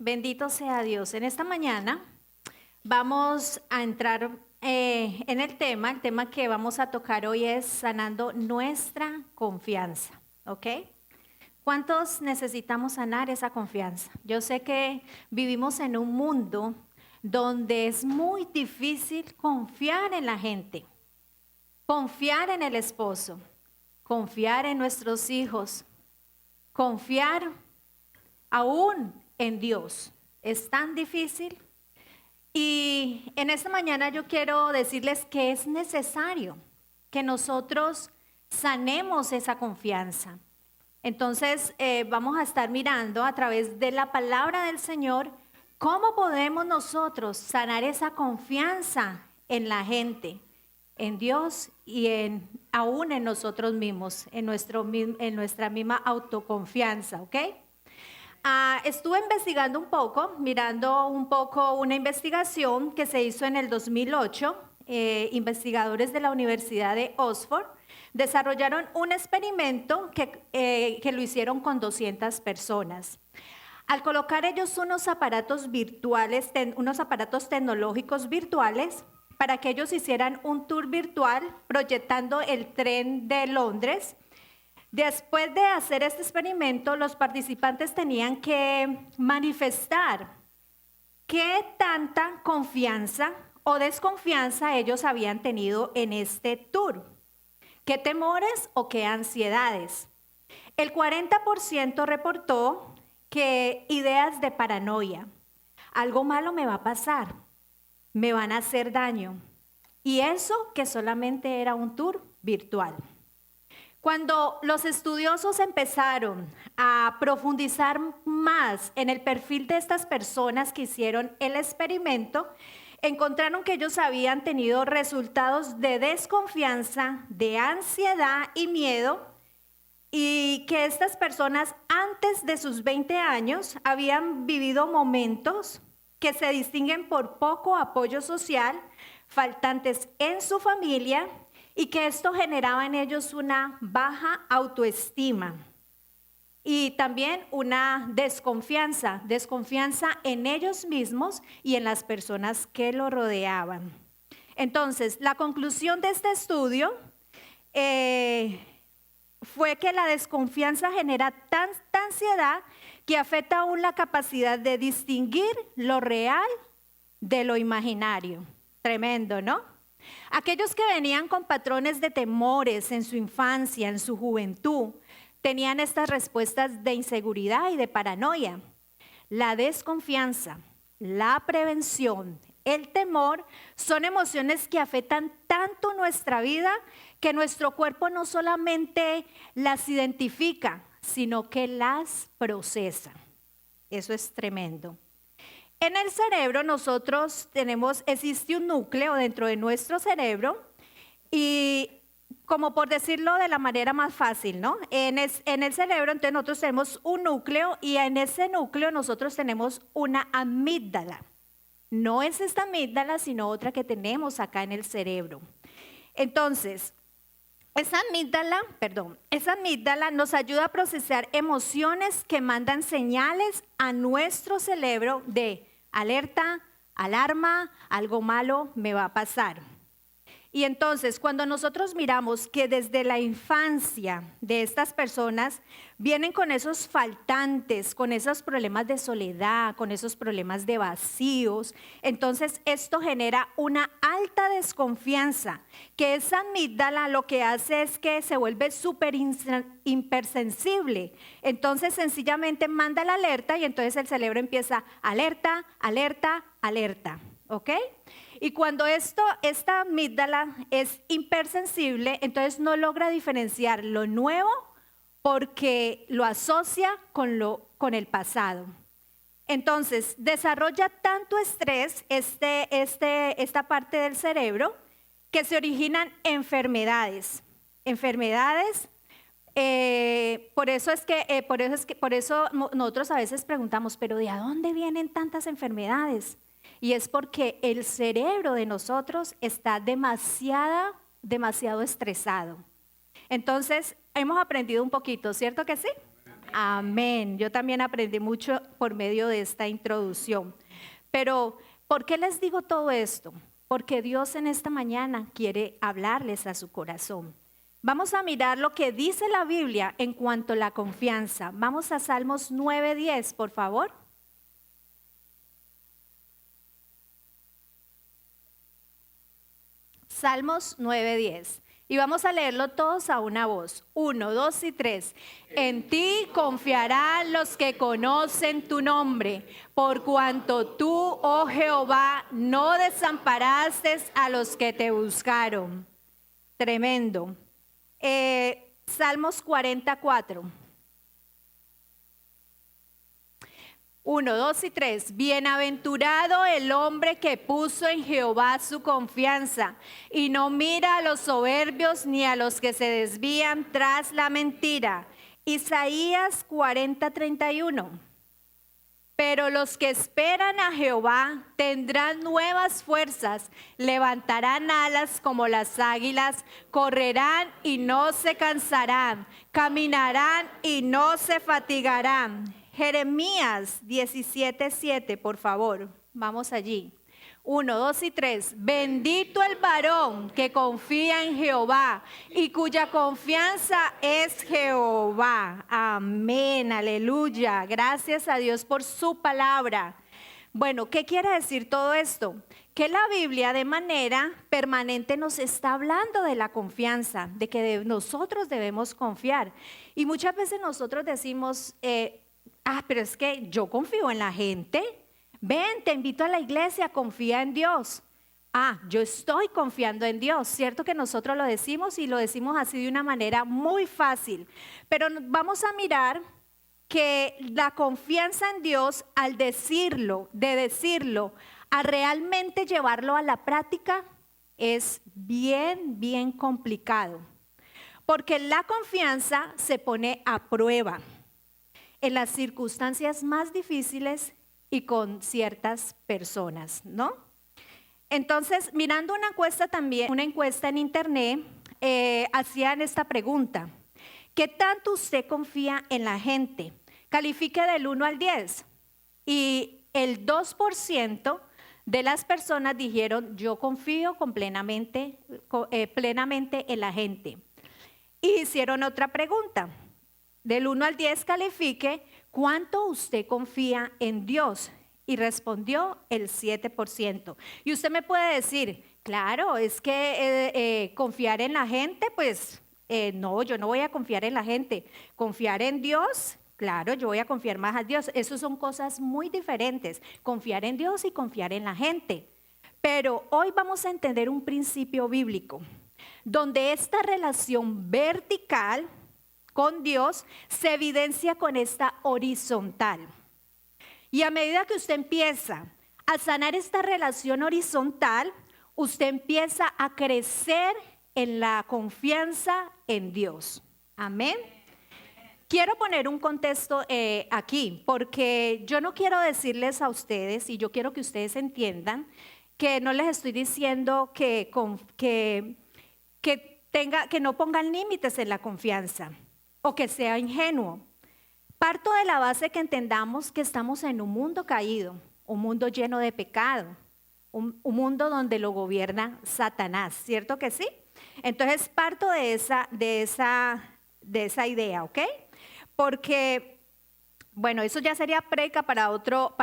Bendito sea Dios. En esta mañana vamos a entrar en el tema que vamos a tocar hoy es sanando nuestra confianza, ¿ok? ¿Cuántos necesitamos sanar esa confianza? Yo sé que vivimos en un mundo donde es muy difícil confiar en la gente, confiar en el esposo, confiar en nuestros hijos, confiar aún en Dios. Es tan difícil. Y en esta mañana yo quiero decirles que es necesario que nosotros sanemos esa confianza. Entonces vamos a estar mirando a través de la palabra del Señor cómo podemos nosotros sanar esa confianza en la gente, en Dios y aún en nosotros mismos, en nuestra misma autoconfianza, ¿ok? Estuve investigando un poco, mirando un poco una investigación que se hizo en el 2008. Investigadores de la Universidad de Oxford desarrollaron un experimento que lo hicieron con 200 personas. Al colocar ellos unos aparatos virtuales, unos aparatos tecnológicos virtuales, para que ellos hicieran un tour virtual proyectando el tren de Londres. Después de hacer este experimento, los participantes tenían que manifestar qué tanta confianza o desconfianza ellos habían tenido en este tour, qué temores o qué ansiedades. El 40% reportó que ideas de paranoia, algo malo me va a pasar, me van a hacer daño, y eso que solamente era un tour virtual. Cuando los estudiosos empezaron a profundizar más en el perfil de estas personas que hicieron el experimento, encontraron que ellos habían tenido resultados de desconfianza, de ansiedad y miedo, y que estas personas antes de sus 20 años habían vivido momentos que se distinguen por poco apoyo social, faltantes en su familia, y que esto generaba en ellos una baja autoestima y también una desconfianza en ellos mismos y en las personas que lo rodeaban. Entonces, la conclusión de este estudio fue que la desconfianza genera tanta ansiedad que afecta aún la capacidad de distinguir lo real de lo imaginario. Tremendo, ¿no? Aquellos que venían con patrones de temores en su infancia, en su juventud, tenían estas respuestas de inseguridad y de paranoia. La desconfianza, la prevención, el temor son emociones que afectan tanto nuestra vida que nuestro cuerpo no solamente las identifica, sino que las procesa. Eso es tremendo. En el cerebro existe un núcleo dentro de nuestro cerebro y como por decirlo de la manera más fácil, ¿no? En el cerebro entonces nosotros tenemos un núcleo y en ese núcleo nosotros tenemos una amígdala. No es esta amígdala, sino otra que tenemos acá en el cerebro. Entonces, esa amígdala nos ayuda a procesar emociones que mandan señales a nuestro cerebro de alerta, alarma, algo malo me va a pasar. Y entonces, cuando nosotros miramos que desde la infancia de estas personas vienen con esos faltantes, con esos problemas de soledad, con esos problemas de vacíos, entonces esto genera una alta desconfianza, que esa amígdala lo que hace es que se vuelve súper hipersensible. Entonces, sencillamente manda la alerta y entonces el cerebro empieza alerta, alerta, alerta, ¿ok? Y cuando esta amígdala es hipersensible, entonces no logra diferenciar lo nuevo porque lo asocia con el pasado. Entonces, desarrolla tanto estrés esta parte del cerebro que se originan enfermedades. Por eso nosotros a veces preguntamos, ¿pero de dónde vienen tantas enfermedades? Y es porque el cerebro de nosotros está demasiado estresado. Entonces, hemos aprendido un poquito, ¿cierto que sí? Amén. Yo también aprendí mucho por medio de esta introducción. Pero, ¿por qué les digo todo esto? Porque Dios en esta mañana quiere hablarles a su corazón. Vamos a mirar lo que dice la Biblia en cuanto a la confianza. Vamos a Salmos 9:10, por favor. Salmos 9:10. Y vamos a leerlo todos a una voz. 1, 2 y 3. En ti confiarán los que conocen tu nombre, por cuanto tú, oh Jehová, no desamparaste a los que te buscaron. Tremendo. Salmos 44. 1, 2 y 3. Bienaventurado el hombre que puso en Jehová su confianza y no mira a los soberbios ni a los que se desvían tras la mentira. Isaías 40:31. Pero los que esperan a Jehová tendrán nuevas fuerzas, levantarán alas como las águilas, correrán y no se cansarán, caminarán y no se fatigarán. Jeremías 17:7, por favor, vamos allí. 1, 2 y 3. Bendito el varón que confía en Jehová y cuya confianza es Jehová. Amén, aleluya. Gracias a Dios por su palabra. Bueno, ¿qué quiere decir todo esto? Que la Biblia de manera permanente nos está hablando de la confianza, de que nosotros debemos confiar. Y muchas veces nosotros decimos, pero es que yo confío en la gente. Ven, te invito a la iglesia, confía en Dios. Yo estoy confiando en Dios. Cierto que nosotros lo decimos y lo decimos así de una manera muy fácil. Pero vamos a mirar que la confianza en Dios, al decirlo, a realmente llevarlo a la práctica, es bien complicado. Porque la confianza se pone a prueba en las circunstancias más difíciles y con ciertas personas, ¿no? Entonces, mirando una encuesta también, una encuesta en internet, hacían esta pregunta: ¿qué tanto usted confía en la gente? Califique del 1 al 10. Y el 2% de las personas dijeron, yo confío plenamente en la gente. Y hicieron otra pregunta. Del 1 al 10 califique, ¿cuánto usted confía en Dios? Y respondió el 7%. Y usted me puede decir, claro, es que confiar en la gente, pues no, yo no voy a confiar en la gente. Confiar en Dios, claro, yo voy a confiar más a Dios. Esas son cosas muy diferentes, confiar en Dios y confiar en la gente. Pero hoy vamos a entender un principio bíblico, donde esta relación vertical con Dios se evidencia con esta horizontal. Y a medida que usted empieza a sanar esta relación horizontal, usted empieza a crecer en la confianza en Dios. Amén. Quiero poner un contexto aquí, porque yo no quiero decirles a ustedes, y yo quiero que ustedes entiendan, que no les estoy diciendo que no pongan límites en la confianza o que sea ingenuo. Parto de la base que entendamos que estamos en un mundo caído, un mundo lleno de pecado, un mundo donde lo gobierna Satanás, ¿cierto que sí? Entonces parto de esa idea, ¿ok? Porque, bueno, eso ya sería preca para otro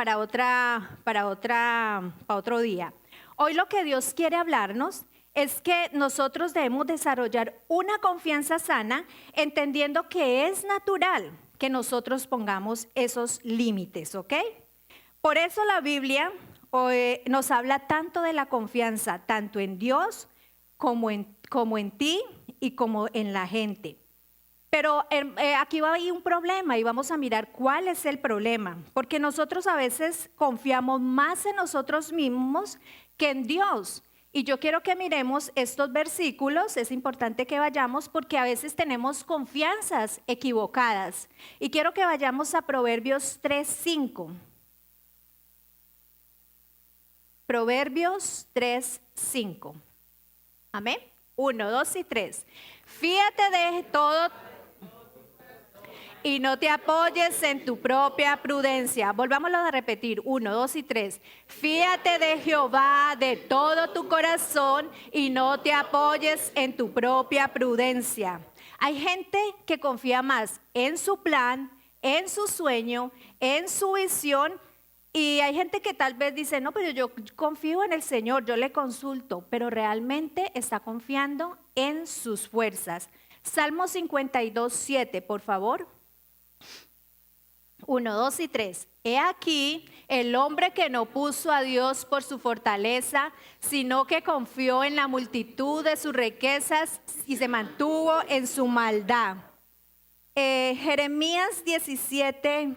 día. Hoy lo que Dios quiere hablarnos es que nosotros debemos desarrollar una confianza sana, entendiendo que es natural que nosotros pongamos esos límites, ¿ok? Por eso la Biblia nos habla tanto de la confianza, tanto en Dios como en ti y como en la gente. Pero aquí va a haber un problema y vamos a mirar cuál es el problema, porque nosotros a veces confiamos más en nosotros mismos que en Dios. Y yo quiero que miremos estos versículos, es importante que vayamos porque a veces tenemos confianzas equivocadas. Y quiero que vayamos a Proverbios 3:5. Proverbios 3:5. Amén. 1, 2 y 3. Fíate de todo y no te apoyes en tu propia prudencia. Volvámoslo a repetir, 1, 2 y 3. Fíate de Jehová de todo tu corazón y no te apoyes en tu propia prudencia. Hay gente que confía más en su plan, en su sueño, en su visión. Y hay gente que tal vez dice, no, pero yo confío en el Señor, yo le consulto, pero realmente está confiando en sus fuerzas. Salmo 52, 7, por favor. 1, 2 y 3. He aquí el hombre que no puso a Dios por su fortaleza, sino que confió en la multitud de sus riquezas y se mantuvo en su maldad. Jeremías 17,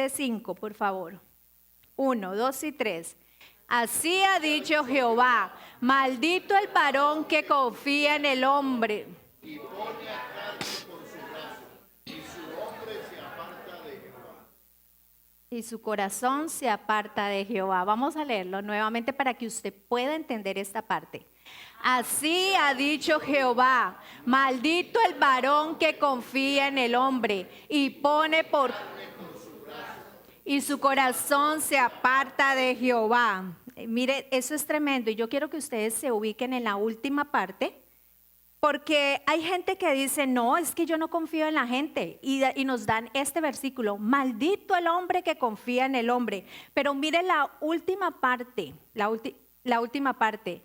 5, por favor. 1, 2 y 3. Así ha dicho Jehová, maldito el varón que confía en el hombre. Y pone a carne por su brazo, y su hombre se aparta de Jehová. Y su corazón se aparta de Jehová. Vamos a leerlo nuevamente para que usted pueda entender esta parte. Así ha dicho Jehová, maldito el varón que confía en el hombre y pone por... y su corazón se aparta de Jehová. Mire, eso es tremendo y yo quiero que ustedes se ubiquen en la última parte, porque hay gente que dice, no, es que yo no confío en la gente y nos dan este versículo, maldito el hombre que confía en el hombre. Pero mire la última parte, la última parte.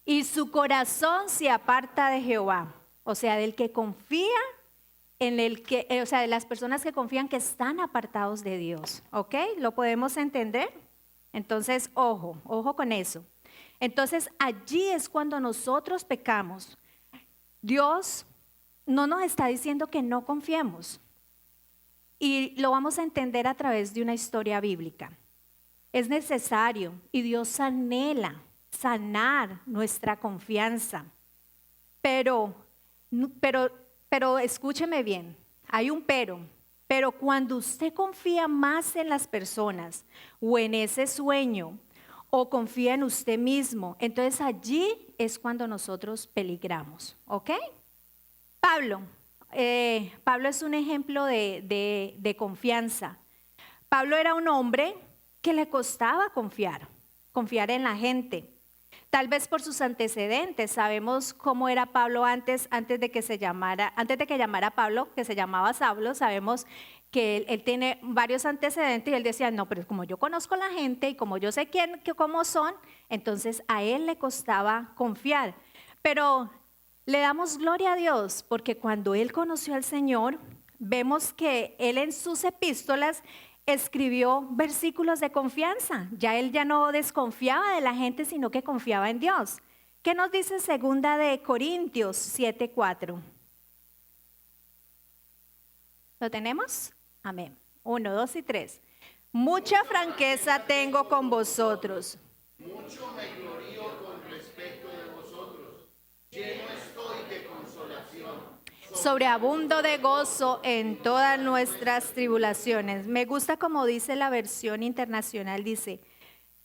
Y su corazón se aparta de Jehová, o sea, del que confía en el que, o sea, de las personas que confían que están apartados de Dios, ¿ok? ¿Lo podemos entender? Entonces, ojo con eso. Entonces, allí es cuando nosotros pecamos. Dios no nos está diciendo que no confiemos, y lo vamos a entender a través de una historia bíblica. Es necesario y Dios anhela sanar nuestra confianza. Pero escúcheme bien, hay un pero cuando usted confía más en las personas o en ese sueño o confía en usted mismo, entonces allí es cuando nosotros peligramos, ¿ok? Pablo es un ejemplo de confianza. Pablo era un hombre que le costaba confiar en la gente. Tal vez por sus antecedentes, sabemos cómo era Pablo antes de que llamara Pablo, que se llamaba Saulo, sabemos que él tiene varios antecedentes y él decía, no, pero como yo conozco a la gente y como yo sé cómo son, entonces a él le costaba confiar. Pero le damos gloria a Dios porque cuando él conoció al Señor, vemos que él en sus epístolas escribió versículos de confianza. Ya él ya no desconfiaba de la gente, sino que confiaba en Dios. ¿Qué nos dice 2 Corintios 7:4? ¿Lo tenemos? Amén. 1, 2 y 3. Mucha franqueza tengo con vosotros. Mucho me glorío con respecto de vosotros. Lleno estoy de consolación. Sobreabundo de gozo en todas nuestras tribulaciones. Me gusta como dice la versión internacional, dice,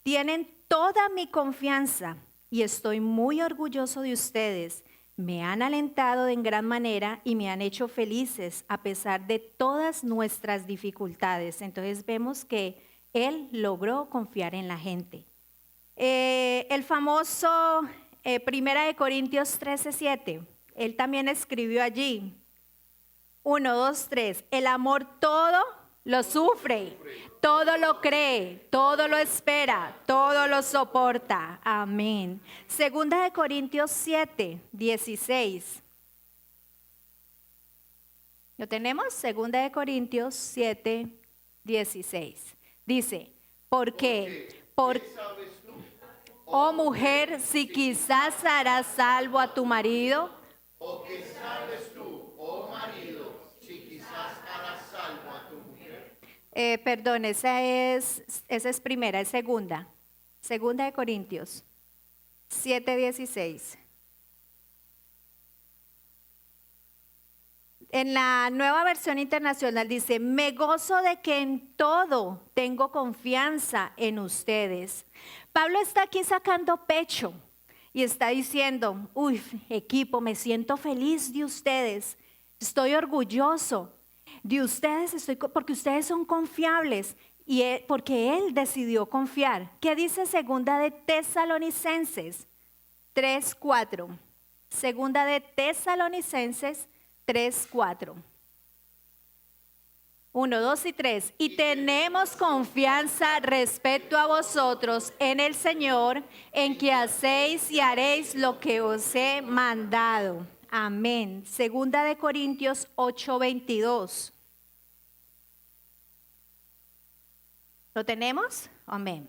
tienen toda mi confianza y estoy muy orgulloso de ustedes. Me han alentado en gran manera y me han hecho felices a pesar de todas nuestras dificultades. Entonces vemos que él logró confiar en la gente. El famoso 1 Corintios 13:7. Él también escribió allí, 1, 2, 3, el amor todo lo sufre, todo lo cree, todo lo espera, todo lo soporta. Amén. 2 Corintios 7:16. ¿Lo tenemos? 2 Corintios 7:16. Dice, ¿por qué? Oh mujer, si quizás harás salvo a tu marido. ¿O qué sabes tú, oh marido, si quizás harás salvo a tu mujer? Perdón, esa es primera, es segunda. 2 Corintios 7:16. En la Nueva Versión Internacional dice, me gozo de que en todo tengo confianza en ustedes. Pablo está aquí sacando pecho y está diciendo, uy, equipo, me siento feliz de ustedes. Estoy orgulloso de ustedes, porque ustedes son confiables y porque Él decidió confiar. ¿Qué dice segunda de Tesalonicenses 3:4? Segunda de Tesalonicenses 3:4. 1, 2 y 3. Y tenemos confianza respecto a vosotros en el Señor, en que hacéis y haréis lo que os he mandado. Amén. Segunda de Corintios 8:22. ¿Lo tenemos? Amén.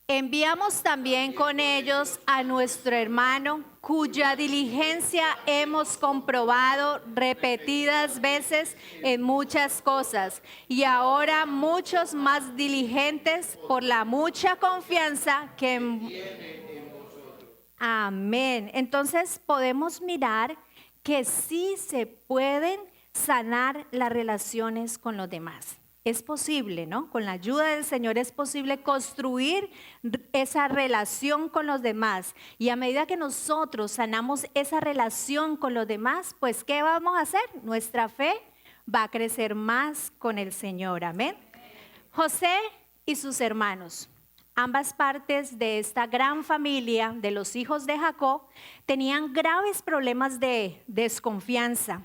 Enviamos también con ellos a nuestro hermano, cuya diligencia hemos comprobado repetidas veces en muchas cosas, y ahora muchos más diligentes por la mucha confianza que... Amén. Entonces podemos mirar que sí se pueden sanar las relaciones con los demás. Es posible, ¿no? Con la ayuda del Señor es posible construir esa relación con los demás. Y a medida que nosotros sanamos esa relación con los demás, pues ¿qué vamos a hacer? Nuestra fe va a crecer más con el Señor. Amén. José y sus hermanos, ambas partes de esta gran familia de los hijos de Jacob, tenían graves problemas de desconfianza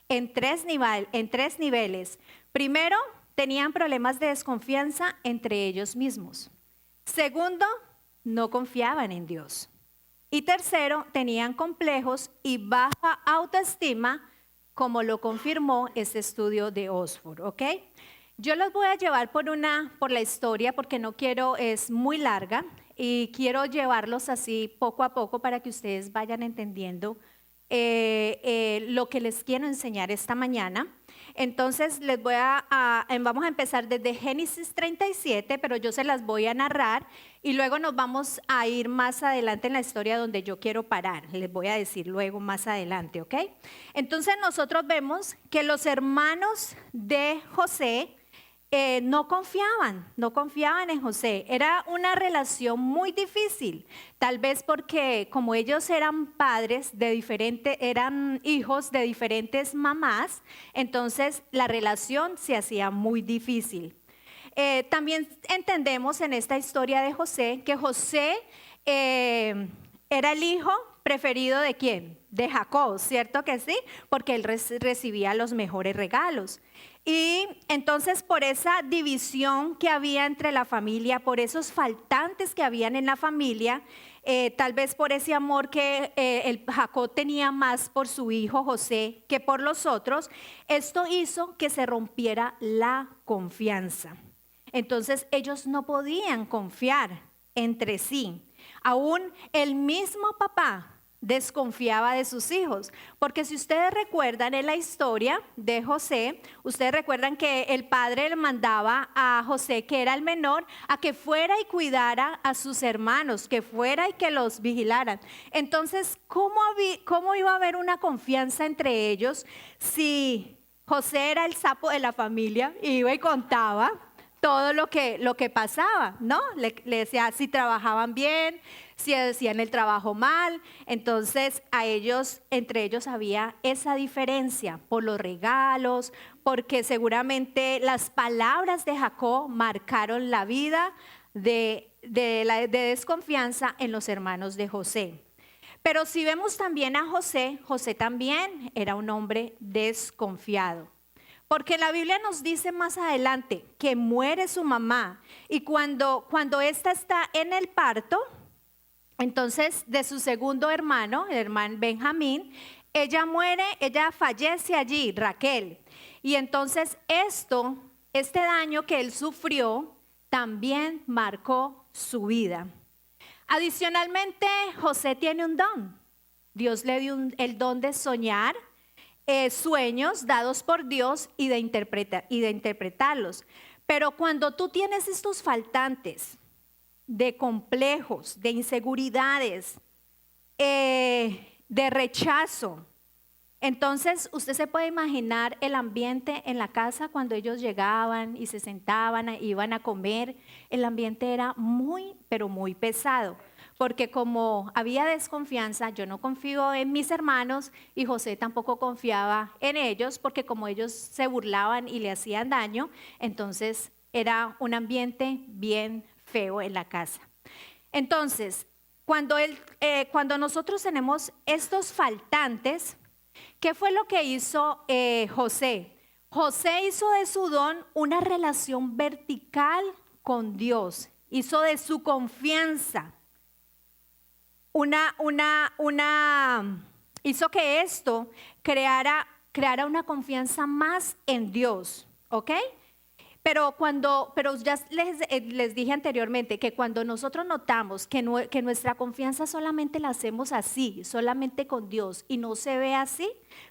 en tres niveles. Primero, tenían problemas de desconfianza entre ellos mismos. Segundo, no confiaban en Dios. Y tercero, tenían complejos y baja autoestima, como lo confirmó este estudio de Oxford, ¿ok? Yo los voy a llevar por la historia porque no quiero, es muy larga y quiero llevarlos así poco a poco para que ustedes vayan entendiendo lo que les quiero enseñar esta mañana. Entonces vamos a empezar desde Génesis 37, pero yo se las voy a narrar y luego nos vamos a ir más adelante en la historia donde yo quiero parar. Les voy a decir luego más adelante, ¿ok? Entonces nosotros vemos que los hermanos de José no confiaban en José. Era una relación muy difícil, tal vez porque como ellos eran eran hijos de diferentes mamás, entonces la relación se hacía muy difícil. También entendemos en esta historia de José que José era el hijo preferido ¿de quién? De Jacob, ¿cierto que sí? Porque él recibía los mejores regalos. Y entonces por esa división que había entre la familia, por esos faltantes que habían en la familia, tal vez por ese amor que Jacob tenía más por su hijo José que por los otros, esto hizo que se rompiera la confianza. Entonces ellos no podían confiar entre sí. Aún el mismo papá desconfiaba de sus hijos, porque si ustedes recuerdan en la historia de José, ustedes recuerdan que el padre le mandaba a José, que era el menor, a que fuera y cuidara a sus hermanos, que fuera y que los vigilaran. Entonces, ¿cómo iba a haber una confianza entre ellos si José era el sapo de la familia, iba y contaba todo lo que pasaba, ¿no? Le decía si trabajaban bien, si hacían el trabajo mal. Entonces entre ellos había esa diferencia por los regalos, porque seguramente las palabras de Jacob marcaron la vida de desconfianza en los hermanos de José. Pero si vemos también a José, José también era un hombre desconfiado. Porque la Biblia nos dice más adelante que muere su mamá y cuando ésta está en el parto, entonces de su segundo hermano, el hermano Benjamín, ella fallece allí, Raquel. Y entonces este daño que él sufrió también marcó su vida. Adicionalmente, José tiene un don. Dios le dio el don de soñar sueños dados por Dios y de interpretarlos. Pero cuando tú tienes estos faltantes de complejos, de inseguridades, de rechazo, entonces usted se puede imaginar el ambiente en la casa cuando ellos llegaban y se sentaban, iban a comer. El ambiente era muy, pero muy pesado. porque como había desconfianza, yo no confío en mis hermanos y José tampoco confiaba en ellos, porque como ellos se burlaban y le hacían daño, entonces era un ambiente bien feo en la casa. Entonces, cuando nosotros tenemos estos faltantes, ¿qué fue lo que hizo José? José hizo de su don una relación vertical con Dios, hizo de su confianza hizo que esto creara una confianza más en Dios, ¿ok? Pero ya les dije anteriormente que cuando nosotros notamos que nuestra confianza solamente la hacemos así, solamente con Dios y no se ve así,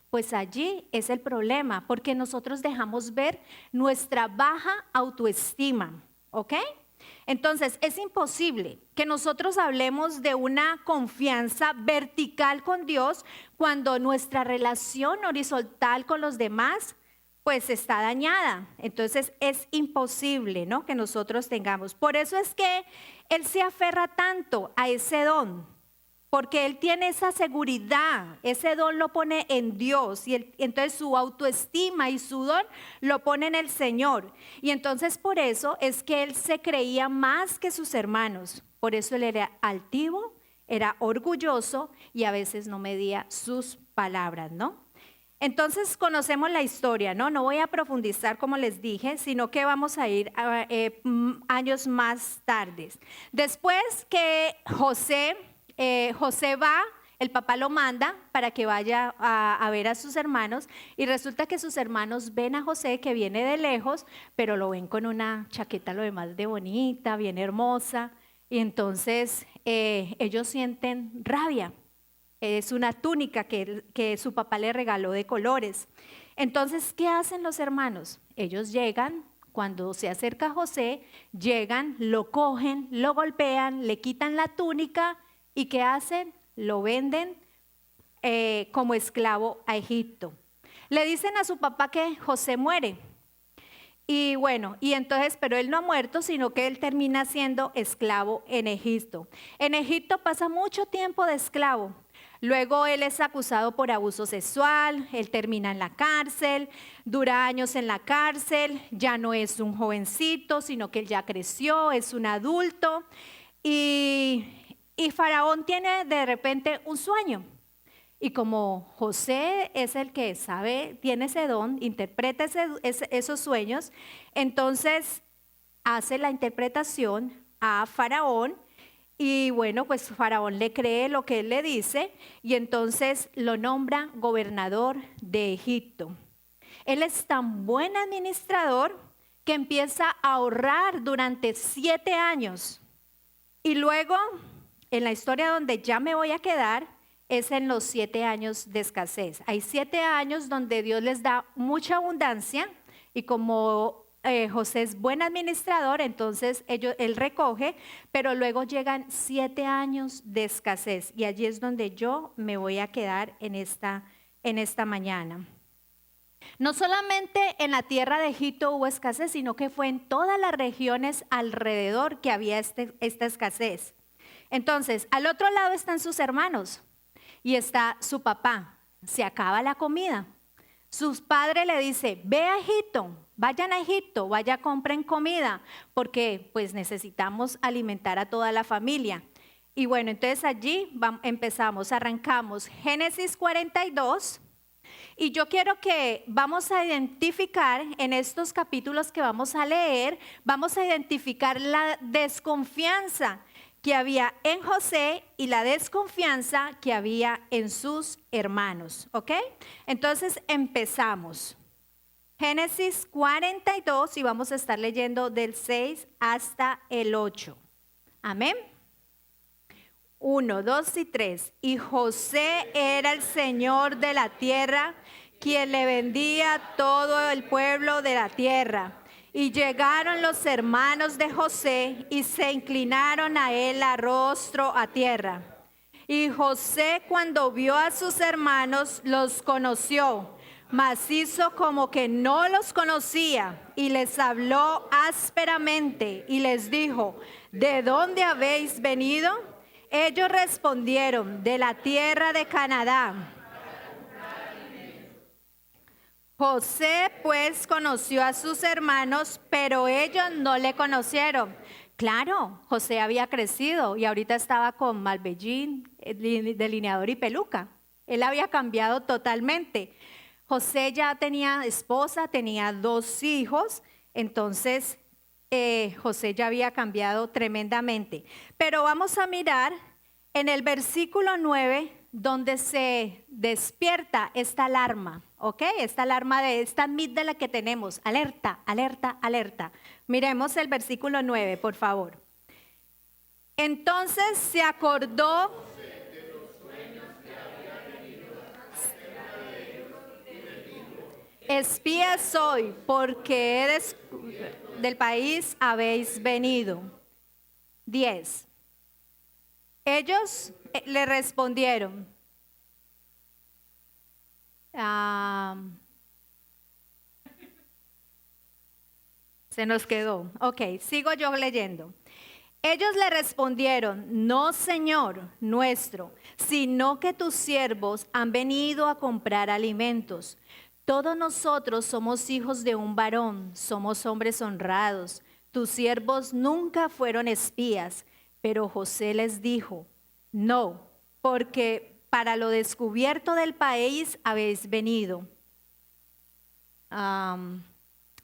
pues allí es el problema, porque nosotros dejamos ver nuestra baja autoestima, ¿ok? Entonces es imposible que nosotros hablemos de una confianza vertical con Dios cuando nuestra relación horizontal con los demás pues está dañada. Entonces es imposible, ¿no?, que nosotros tengamos. Por eso es que Él se aferra tanto a ese don, porque Él tiene esa seguridad, ese don lo pone en Dios y entonces su autoestima y su don lo pone en el Señor. Y entonces por eso es que Él se creía más que sus hermanos. Por eso Él era altivo, era orgulloso y a veces no medía sus palabras, ¿no? Entonces conocemos la historia, ¿no? No voy a profundizar como les dije, sino que vamos a ir a, años más tardes. Después que José va, el papá lo manda para que vaya a ver a sus hermanos y resulta que sus hermanos ven a José que viene de lejos, pero lo ven con una chaqueta lo demás de bonita, bien hermosa y entonces ellos sienten rabia. Es una túnica que su papá le regaló de colores. Entonces, ¿qué hacen los hermanos? Ellos llegan, cuando se acerca José, llegan, lo cogen, lo golpean, le quitan la túnica y ¿qué hacen? Lo venden como esclavo a Egipto. Le dicen a su papá que José muere. Y bueno, y entonces, pero él no ha muerto, sino que él termina siendo esclavo en Egipto. En Egipto pasa mucho tiempo de esclavo. Luego él es acusado por abuso sexual, él termina en la cárcel, dura años en la cárcel, ya no es un jovencito, sino que él ya creció, es un adulto. Y Faraón tiene de repente un sueño. Y como José es el que sabe, tiene ese don, interpreta esos sueños, entonces hace la interpretación a Faraón. Y bueno, pues Faraón le cree lo que él le dice y entonces lo nombra gobernador de Egipto. Él es tan buen administrador que empieza a ahorrar durante 7 años. Y luego, en la historia donde ya me voy a quedar, es en los 7 años de escasez. Hay 7 años donde Dios les da mucha abundancia y como José es buen administrador, entonces él recoge, pero luego llegan 7 años de escasez y allí es donde yo me voy a quedar en esta mañana. No solamente en la tierra de Egipto hubo escasez, sino que fue en todas las regiones alrededor que había esta escasez. Entonces, al otro lado están sus hermanos y está su papá. Se acaba la comida. Su padre le dice, ve a Egipto. Vayan a Egipto, compren comida, porque pues necesitamos alimentar a toda la familia. Y bueno, entonces allí arrancamos Génesis 42. Y yo quiero que vamos a identificar en estos capítulos que vamos a leer, vamos a identificar la desconfianza que había en José y la desconfianza que había en sus hermanos, ¿ok? Entonces empezamos. Génesis 42 y vamos a estar leyendo del 6 hasta el 8. Amén. 1, 2 y 3. Y José era el Señor de la tierra, quien le vendía todo el pueblo de la tierra. Y llegaron los hermanos de José y se inclinaron a él a rostro a tierra. Y José, cuando vio a sus hermanos, los conoció, mas hizo como que no los conocía y les habló ásperamente y les dijo, ¿de dónde habéis venido? Ellos respondieron, de la tierra de Canadá. José pues conoció a sus hermanos, pero ellos no le conocieron. Claro, José había crecido y ahorita estaba con Malvellín, delineador y peluca. Él había cambiado totalmente. José ya tenía esposa, tenía 2 hijos, entonces José ya había cambiado tremendamente. Pero vamos a mirar en el versículo 9, donde se despierta esta alarma, ¿ok? Esta alarma de esta amígdala que tenemos, alerta, alerta, alerta. Miremos el versículo 9, por favor. Entonces se acordó espía soy, porque del país habéis venido. 10. Ellos le respondieron. Se nos quedó. Ok, sigo yo leyendo. Ellos le respondieron, no, Señor nuestro, sino que tus siervos han venido a comprar alimentos. Todos nosotros somos hijos de un varón, somos hombres honrados. Tus siervos nunca fueron espías. Pero José les dijo, no, porque para lo descubierto del país habéis venido.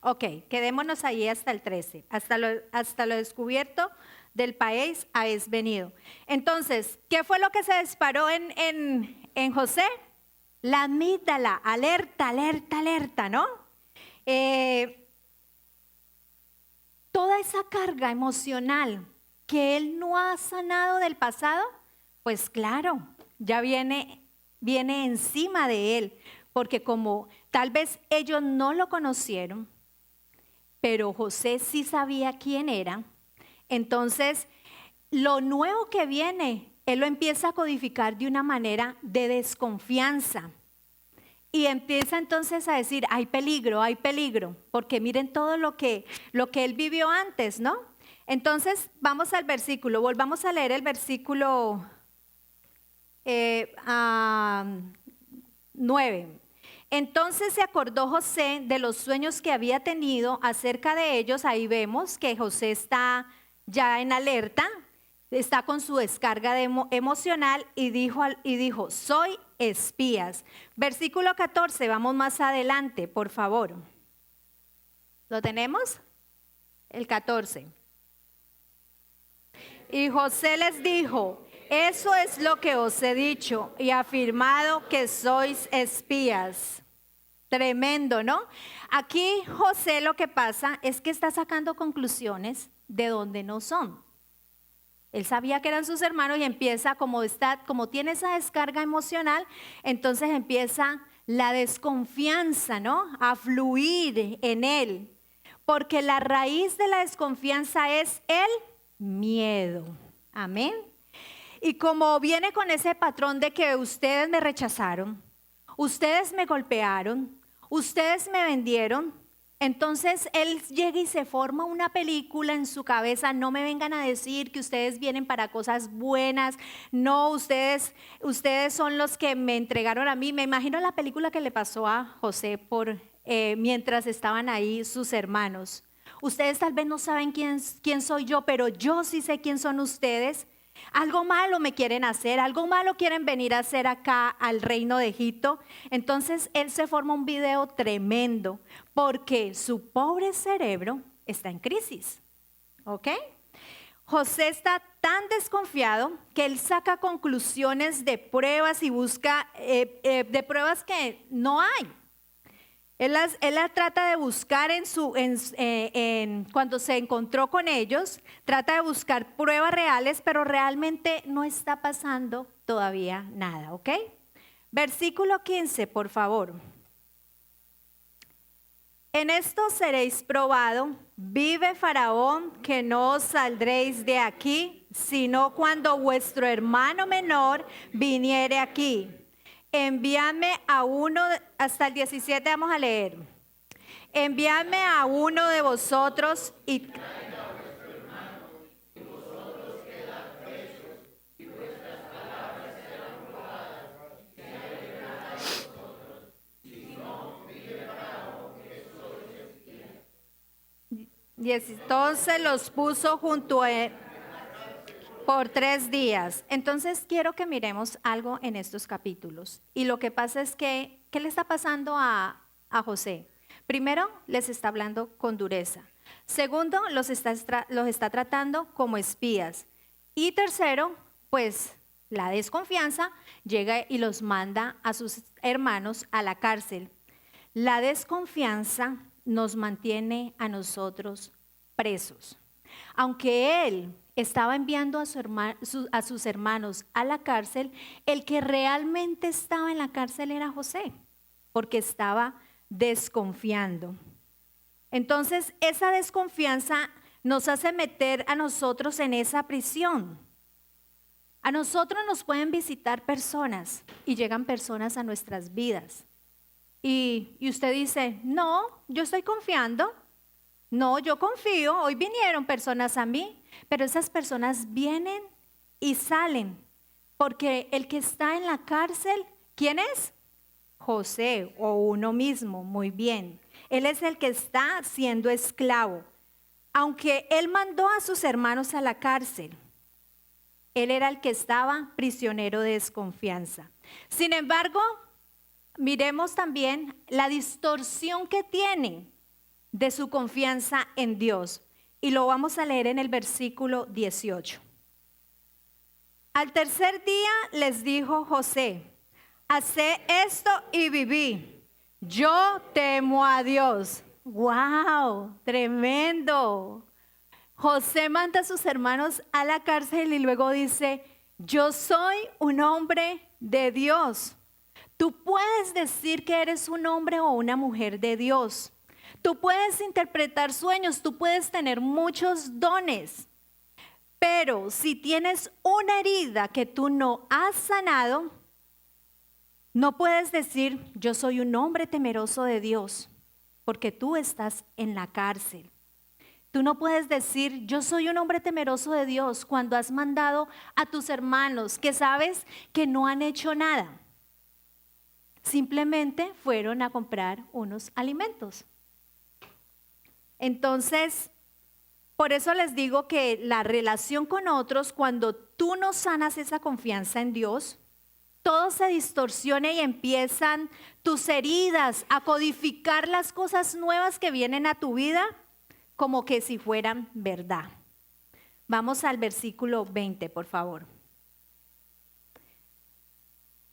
Ok, quedémonos ahí hasta el 13. Hasta lo descubierto del país habéis venido. Entonces, ¿qué fue lo que se disparó en José? La amígdala, alerta, alerta, alerta, ¿no? Toda esa carga emocional que él no ha sanado del pasado, pues claro, ya viene encima de él, porque como tal vez ellos no lo conocieron, pero José sí sabía quién era, entonces lo nuevo que viene, él lo empieza a codificar de una manera de desconfianza. Y empieza entonces a decir, hay peligro, porque miren todo lo que él vivió antes, ¿no? Entonces, vamos al versículo, volvamos a leer el versículo 9. Entonces se acordó José de los sueños que había tenido acerca de ellos. Ahí vemos que José está ya en alerta, está con su descarga emocional y dijo, soy espías. Versículo 14, vamos más adelante, por favor. ¿Lo tenemos? El 14. Y José les dijo, eso es lo que os he dicho y afirmado que sois espías. Tremendo, ¿no? Aquí José lo que pasa es que está sacando conclusiones de donde no son. Él sabía que eran sus hermanos y empieza, como tiene esa descarga emocional, entonces empieza la desconfianza, ¿no? A fluir en él. Porque la raíz de la desconfianza es el miedo. Amén. Y como viene con ese patrón de que ustedes me rechazaron, ustedes me golpearon, ustedes me vendieron, entonces él llega y se forma una película en su cabeza. No me vengan a decir que ustedes vienen para cosas buenas. No, ustedes son los que me entregaron a mí. Me imagino la película que le pasó a José mientras estaban ahí sus hermanos. Ustedes tal vez no saben quién soy yo, pero yo sí sé quién son ustedes. Algo malo me quieren hacer, algo malo quieren venir a hacer acá al reino de Egipto. Entonces él se forma un video tremendo porque su pobre cerebro está en crisis. ¿Ok? José está tan desconfiado que él saca conclusiones de pruebas y busca de pruebas que no hay. Él la trata de buscar cuando se encontró con ellos, trata de buscar pruebas reales, pero realmente no está pasando todavía nada, ¿ok? Versículo 15, por favor. En esto seréis probado, vive Faraón, que no os saldréis de aquí, sino cuando vuestro hermano menor viniere aquí. Envíame a uno, hasta el 17 vamos a leer. Envíame a uno de vosotros y Y entonces los puso junto a él por 3 días. Entonces quiero que miremos algo en estos capítulos. Y lo que pasa es que, ¿qué le está pasando a José? Primero, les está hablando con dureza. Segundo, los está tratando como espías. Y tercero, pues la desconfianza llega y los manda a sus hermanos a la cárcel. La desconfianza nos mantiene a nosotros presos. Aunque él estaba enviando a sus hermanos a la cárcel, el que realmente estaba en la cárcel era José, porque estaba desconfiando. Entonces, esa desconfianza nos hace meter a nosotros en esa prisión. A nosotros nos pueden visitar personas y llegan personas a nuestras vidas. Y usted dice, no, yo estoy confiando. No, yo confío. Hoy vinieron personas a mí, pero esas personas vienen y salen. Porque el que está en la cárcel, ¿quién es? José o uno mismo, muy bien. Él es el que está siendo esclavo. Aunque él mandó a sus hermanos a la cárcel, él era el que estaba prisionero de desconfianza. Sin embargo, miremos también la distorsión que tiene de su confianza en Dios. Y lo vamos a leer en el versículo 18. Al tercer día les dijo José, haced esto y viví. Yo temo a Dios. ¡Wow! Tremendo. José manda a sus hermanos a la cárcel y luego dice, yo soy un hombre de Dios. Tú puedes decir que eres un hombre o una mujer de Dios. Tú puedes interpretar sueños, tú puedes tener muchos dones. Pero si tienes una herida que tú no has sanado, no puedes decir, yo soy un hombre temeroso de Dios, porque tú estás en la cárcel. Tú no puedes decir, yo soy un hombre temeroso de Dios, cuando has mandado a tus hermanos que sabes que no han hecho nada. Simplemente fueron a comprar unos alimentos. Entonces, por eso les digo que la relación con otros, cuando tú no sanas esa confianza en Dios, todo se distorsiona y empiezan tus heridas a codificar las cosas nuevas que vienen a tu vida como que si fueran verdad. Vamos al versículo 20, por favor.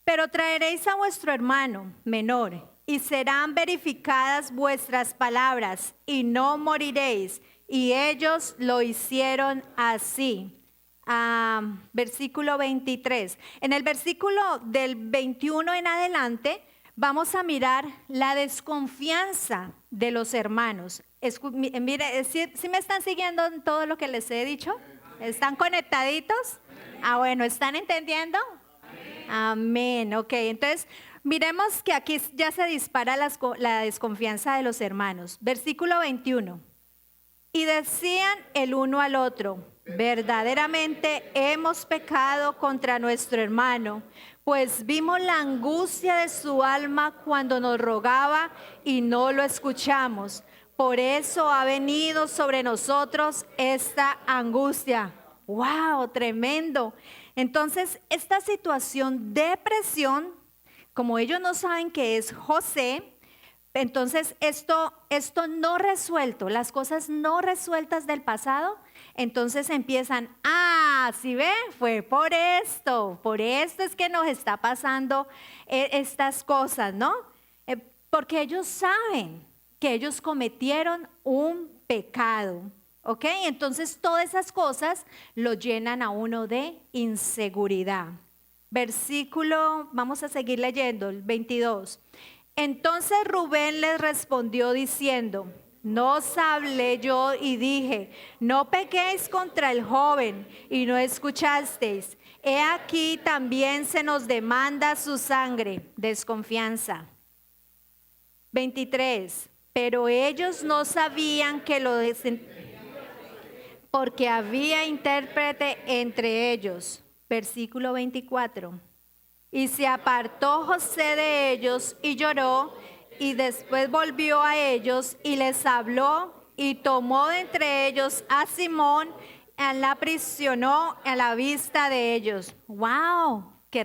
Pero traeréis a vuestro hermano menor y serán verificadas vuestras palabras y no moriréis. Y ellos lo hicieron así. Versículo 23. En el versículo del 21 en adelante vamos a mirar la desconfianza de los hermanos. Mire, ¿sí me están siguiendo en todo lo que les he dicho? ¿Están conectaditos? Bueno, ¿están entendiendo? Amén. Ok, entonces miremos que aquí ya se dispara la desconfianza de los hermanos. Versículo 21. Y decían el uno al otro, verdaderamente hemos pecado contra nuestro hermano, pues vimos la angustia de su alma cuando nos rogaba y no lo escuchamos. Por eso ha venido sobre nosotros esta angustia. ¡Wow! Tremendo. Entonces, esta situación de presión, como ellos no saben que es José, entonces esto no resuelto, las cosas no resueltas del pasado, entonces empiezan, ¿sí ve? Fue por esto es que nos está pasando estas cosas, ¿no? Porque ellos saben que ellos cometieron un pecado, ¿ok? Entonces todas esas cosas lo llenan a uno de inseguridad. Versículo, vamos a seguir leyendo, el 22. Entonces Rubén les respondió diciendo, no os hablé yo y dije, no pequéis contra el joven y no escuchasteis. He aquí también se nos demanda su sangre, desconfianza. 23. Pero ellos no sabían que porque había intérprete entre ellos. Versículo 24. Y se apartó José de ellos y lloró, y después volvió a ellos y les habló y tomó de entre ellos a Simón, y la aprisionó a la vista de ellos. ¡Wow! Qué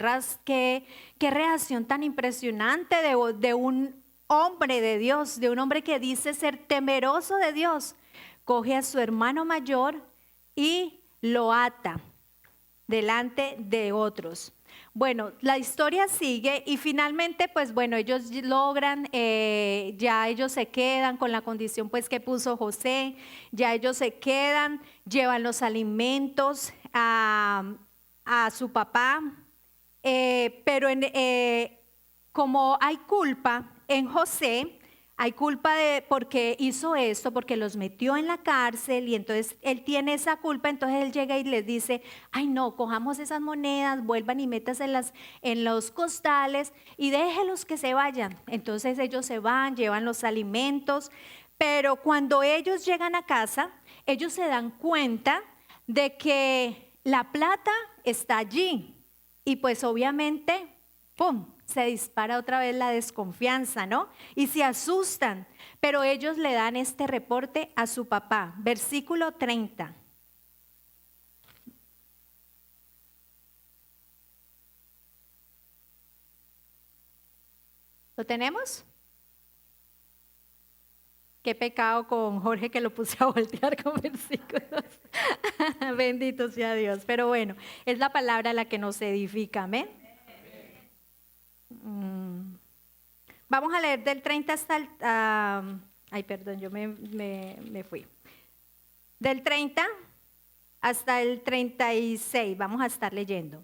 reacción tan impresionante de un hombre de Dios, de un hombre que dice ser temeroso de Dios. Coge a su hermano mayor y lo ata delante de otros. Bueno, la historia sigue y finalmente, pues bueno, ellos logran, ya ellos se quedan con la condición pues que puso José, ya ellos se quedan, llevan los alimentos a su papá, pero como hay culpa en José, hay culpa de porque hizo esto, porque los metió en la cárcel y entonces él tiene esa culpa, entonces él llega y les dice, ay no, cojamos esas monedas, vuelvan y métaselas en los costales y déjelos que se vayan. Entonces ellos se van, llevan los alimentos, pero cuando ellos llegan a casa, ellos se dan cuenta de que la plata está allí y pues obviamente, ¡pum!, se dispara otra vez la desconfianza, ¿no? Y se asustan, pero ellos le dan este reporte a su papá. Versículo 30. ¿Lo tenemos? Qué pecado con Jorge que lo puse a voltear con versículos. Bendito sea Dios. Pero bueno, es la palabra la que nos edifica, amén. Vamos a leer del 30 hasta el... ay, perdón, yo me fui. Del 30 hasta el 36, vamos a estar leyendo.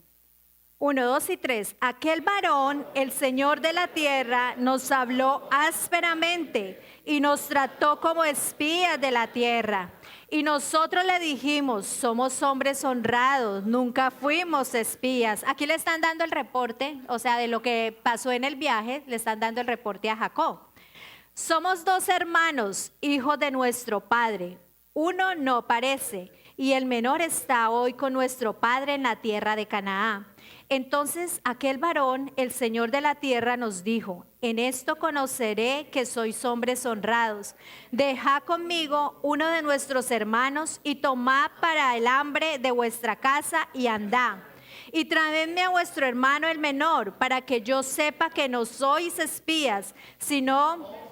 1, 2 y 3. Aquel varón, el Señor de la tierra, nos habló ásperamente y nos trató como espías de la tierra. Y nosotros le dijimos, somos hombres honrados, nunca fuimos espías. Aquí le están dando el reporte, o sea, de lo que pasó en el viaje, le están dando el reporte a Jacob. Somos 2 hermanos, hijos de nuestro padre. Uno no parece, y el menor está hoy con nuestro padre en la tierra de Canaán. Entonces aquel varón, el Señor de la tierra, nos dijo, en esto conoceré que sois hombres honrados. Dejad conmigo uno de nuestros hermanos y tomad para el hambre de vuestra casa y andad. Y traedme a vuestro hermano el menor, para que yo sepa que no sois espías, sino...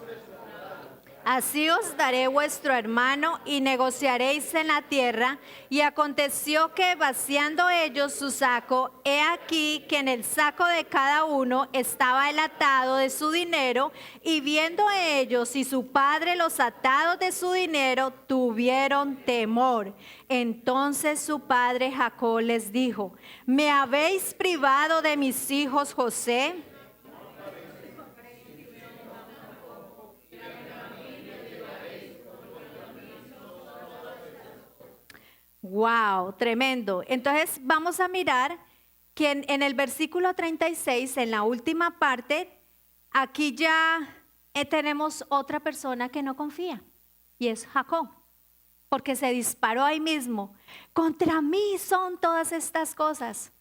Así os daré vuestro hermano y negociaréis en la tierra. Y aconteció que vaciando ellos su saco, he aquí que en el saco de cada uno estaba el atado de su dinero. Y viendo ellos y su padre los atados de su dinero, tuvieron temor. Entonces su padre Jacob les dijo, ¿me habéis privado de mis hijos José? Wow, tremendo. Entonces vamos a mirar que en el versículo 36, en la última parte, aquí ya tenemos otra persona que no confía y es Jacob, porque se disparó ahí mismo. Contra mí son todas estas cosas.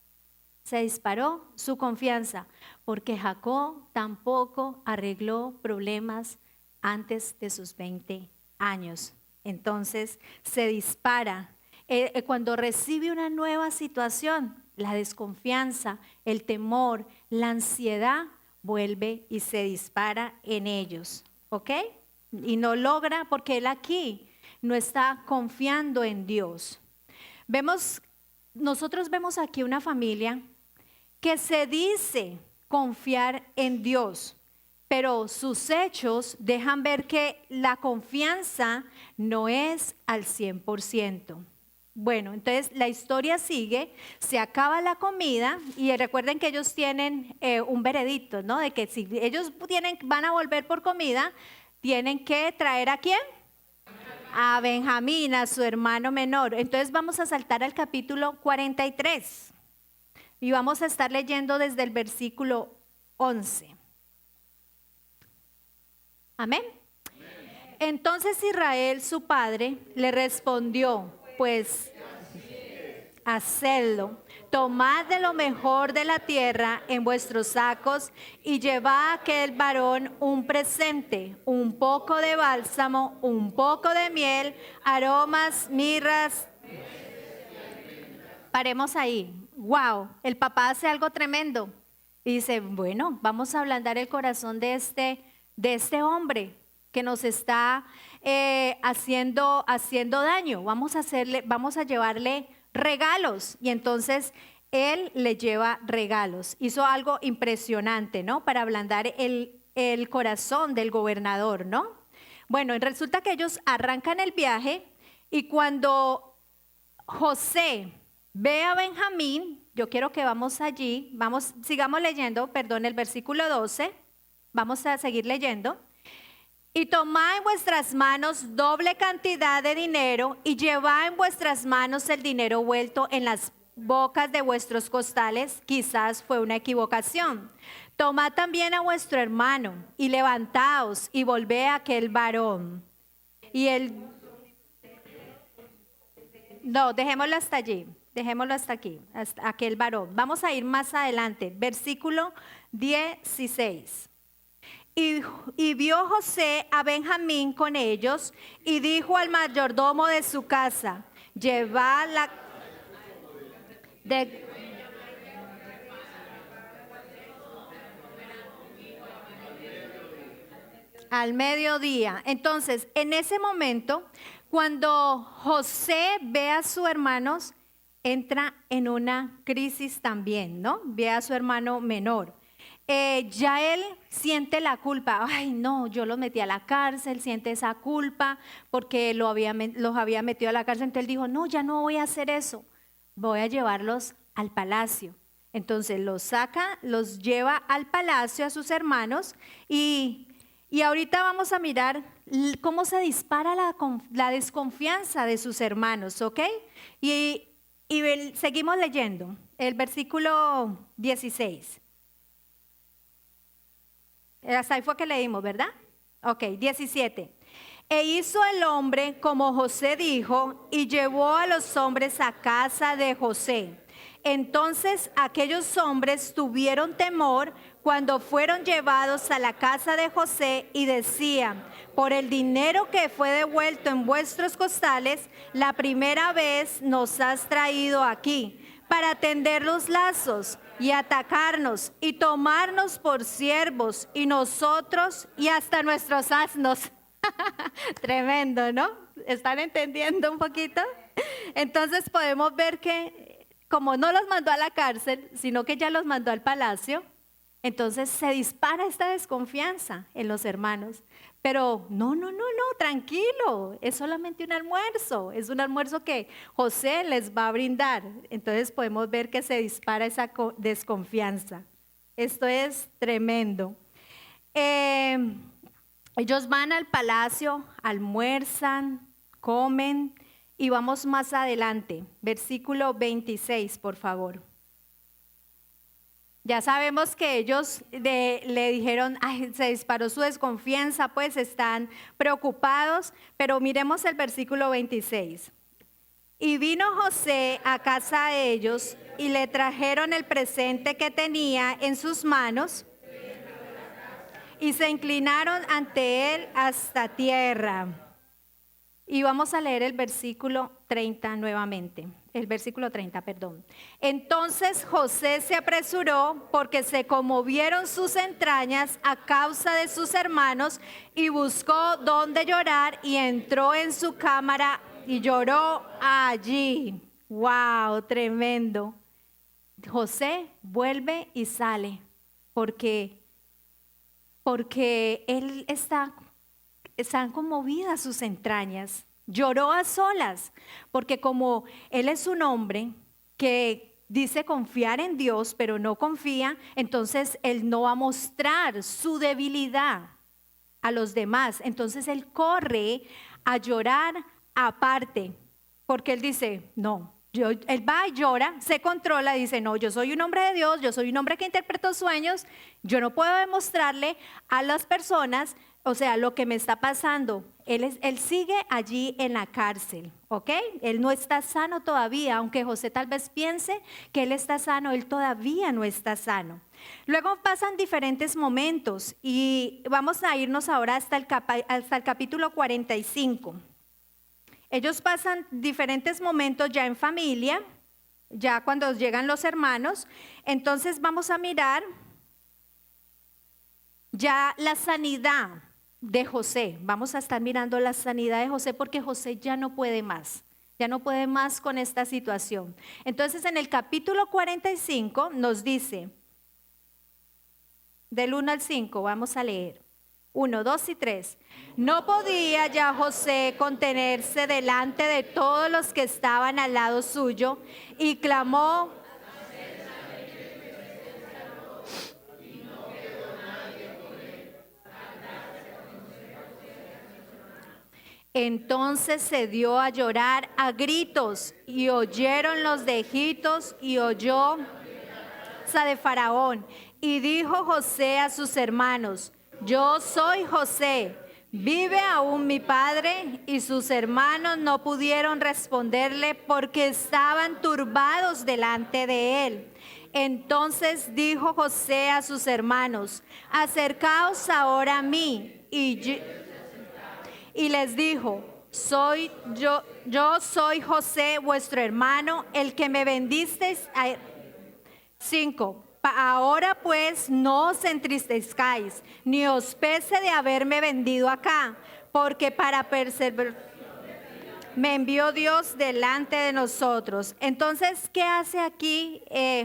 Se disparó su confianza, porque Jacob tampoco arregló problemas antes de sus 20 años. Entonces se dispara. Cuando recibe una nueva situación, la desconfianza, el temor, la ansiedad vuelve y se dispara en ellos, ¿ok? Y no logra porque él aquí no está confiando en Dios. Nosotros vemos aquí una familia que se dice confiar en Dios, pero sus hechos dejan ver que la confianza no es al 100%. Bueno, entonces la historia sigue, se acaba la comida y recuerden que ellos tienen un veredicto, ¿no? De que si ellos van a volver por comida, tienen que traer ¿a quién? A Benjamín, a su hermano menor. Entonces vamos a saltar al capítulo 43 y vamos a estar leyendo desde el versículo 11. Amén. Entonces Israel, su padre, le respondió, pues hacedlo. Tomad de lo mejor de la tierra en vuestros sacos y llevad a aquel varón un presente, un poco de bálsamo, un poco de miel, aromas, mirras. Paremos ahí. Wow, el papá hace algo tremendo. Y dice, bueno, vamos a ablandar el corazón de este hombre que nos está haciendo daño. Vamos a llevarle regalos. Y entonces él le lleva regalos. Hizo algo impresionante, ¿no? Para ablandar el corazón del gobernador, ¿no? Bueno, resulta que ellos arrancan el viaje y cuando José ve a Benjamín, yo quiero que vamos allí, sigamos leyendo, perdón, el versículo 12, vamos a seguir leyendo. Y tomad en vuestras manos doble cantidad de dinero y llevad en vuestras manos el dinero vuelto en las bocas de vuestros costales. Quizás fue una equivocación. Tomad también a vuestro hermano y levantaos y volvé a aquel varón. No, dejémoslo hasta allí. Dejémoslo hasta aquí, hasta aquel varón. Vamos a ir más adelante, versículo 16. Y vio José a Benjamín con ellos y dijo al mayordomo de su casa, llevad al mediodía. Entonces, en ese momento, cuando José ve a sus hermanos, entra en una crisis también, ¿no? Ve a su hermano menor. Ya él siente la culpa. Ay, no, yo los metí a la cárcel, siente esa culpa porque los había metido a la cárcel. Entonces él dijo, no, ya no voy a hacer eso. Voy a llevarlos al palacio. Entonces los saca, los lleva al palacio a sus hermanos y ahorita vamos a mirar cómo se dispara la desconfianza de sus hermanos, ¿ok? Y seguimos leyendo el versículo 16. Hasta ahí fue que leímos, ¿verdad? Ok, 17. E hizo el hombre como José dijo y llevó a los hombres a casa de José. Entonces aquellos hombres tuvieron temor cuando fueron llevados a la casa de José y decían, por el dinero que fue devuelto en vuestros costales, la primera vez nos has traído aquí para tender los lazos y atacarnos y tomarnos por siervos y nosotros y hasta nuestros asnos. Tremendo, ¿no? ¿Están entendiendo un poquito? Entonces podemos ver que como no los mandó a la cárcel, sino que ya los mandó al palacio, entonces se dispara esta desconfianza en los hermanos. Pero no, tranquilo, es solamente un almuerzo, es un almuerzo que José les va a brindar. Entonces podemos ver que se dispara esa desconfianza. Esto es tremendo. Ellos van al palacio, almuerzan, comen y vamos más adelante. Versículo 26, por favor. Ya sabemos que ellos le dijeron, ay, se disparó su desconfianza, pues están preocupados, pero miremos el versículo 26. Y vino José a casa de ellos y le trajeron el presente que tenía en sus manos y se inclinaron ante él hasta tierra. Y vamos a leer el versículo 30 nuevamente. El versículo 30, perdón. Entonces José se apresuró porque se conmovieron sus entrañas a causa de sus hermanos y buscó dónde llorar y entró en su cámara y lloró allí. ¡Wow! Tremendo. José vuelve y sale porque están conmovidas sus entrañas. Lloró a solas, porque como él es un hombre que dice confiar en Dios, pero no confía, entonces él no va a mostrar su debilidad a los demás. Entonces él corre a llorar aparte, porque él dice, no, él va y llora, se controla, dice, no, yo soy un hombre de Dios, yo soy un hombre que interpretó sueños, yo no puedo demostrarle a las personas o sea, lo que me está pasando. Él sigue allí en la cárcel, ¿ok? Él no está sano todavía, aunque José tal vez piense que él está sano, él todavía no está sano. Luego pasan diferentes momentos y vamos a irnos ahora hasta el capítulo 45. Ellos pasan diferentes momentos ya en familia, ya cuando llegan los hermanos. Entonces vamos a mirar ya la sanidad de José. Vamos a estar mirando la sanidad de José porque José ya no puede más. Ya no puede más con esta situación. Entonces en el capítulo 45 nos dice, del 1 al 5, vamos a leer. 1, 2 y 3. No podía ya José contenerse delante de todos los que estaban al lado suyo y clamó. Entonces se dio a llorar a gritos y oyeron los de Egipto y oyó de Faraón. Y dijo José a sus hermanos, yo soy José, ¿vive aún mi padre? Y sus hermanos no pudieron responderle porque estaban turbados delante de él. Entonces dijo José a sus hermanos, acercaos ahora a mí. Y les dijo, yo soy José, vuestro hermano, el que me vendisteis. 5. Ahora pues no os entristezcáis, ni os pese de haberme vendido acá, porque para perseverar me envió Dios delante de nosotros. Entonces, ¿qué hace aquí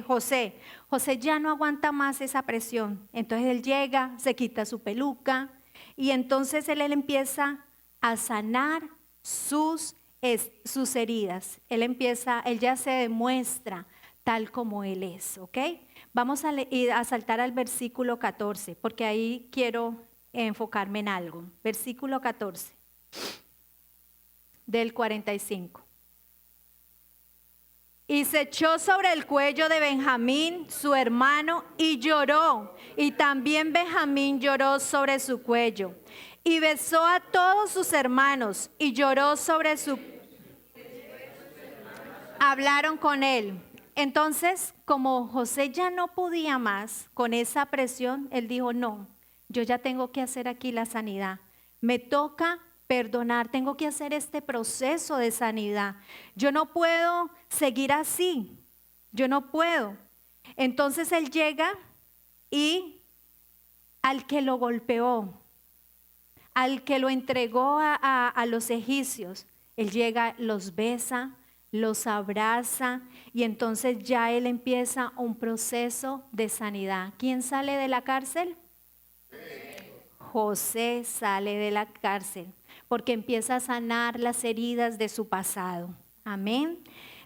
José? José ya no aguanta más esa presión. Entonces él llega, se quita su peluca y entonces él empieza a sanar sus heridas. Él ya se demuestra tal como él es, ¿ok? Vamos a saltar al versículo 14, porque ahí quiero enfocarme en algo. Versículo 14 del 45. Y se echó sobre el cuello de Benjamín, su hermano, y lloró. Y también Benjamín lloró sobre su cuello. Y besó a todos sus hermanos y lloró sobre su... Hablaron con él. Entonces, como José ya no podía más con esa presión, él dijo, no, yo ya tengo que hacer aquí la sanidad. Me toca perdonar, tengo que hacer este proceso de sanidad. Yo no puedo seguir así, yo no puedo. Entonces él llega y al que lo golpeó, al que lo entregó a los egipcios, él llega, los besa, los abraza y entonces ya él empieza un proceso de sanidad. ¿Quién sale de la cárcel? José sale de la cárcel porque empieza a sanar las heridas de su pasado. Amén.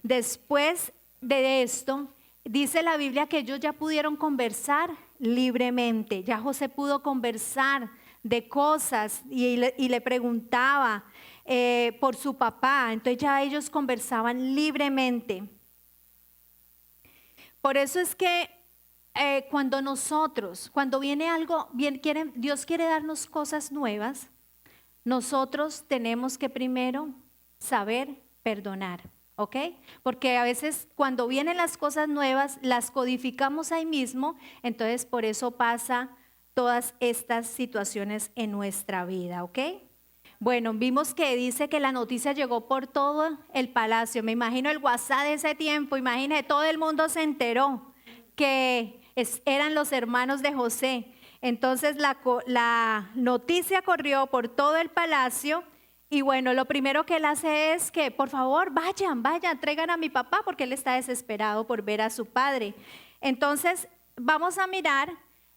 Después de esto, dice la Biblia que ellos ya pudieron conversar libremente. Ya José pudo conversar de cosas y le preguntaba por su papá. Entonces ya ellos conversaban libremente. Por eso es que cuando viene algo, Dios quiere darnos cosas nuevas, nosotros tenemos que primero saber perdonar, ¿ok? Porque a veces cuando vienen las cosas nuevas, las codificamos ahí mismo, entonces por eso pasa todas estas situaciones en nuestra vida, ¿ok? Bueno, vimos que dice que la noticia llegó por todo el palacio. Me imagino el WhatsApp de ese tiempo, imagínate, todo el mundo se enteró que eran los hermanos de José. Entonces la noticia corrió por todo el palacio y bueno, lo primero que él hace es que por favor vayan, traigan a mi papá porque él está desesperado por ver a su padre. Entonces vamos a mirar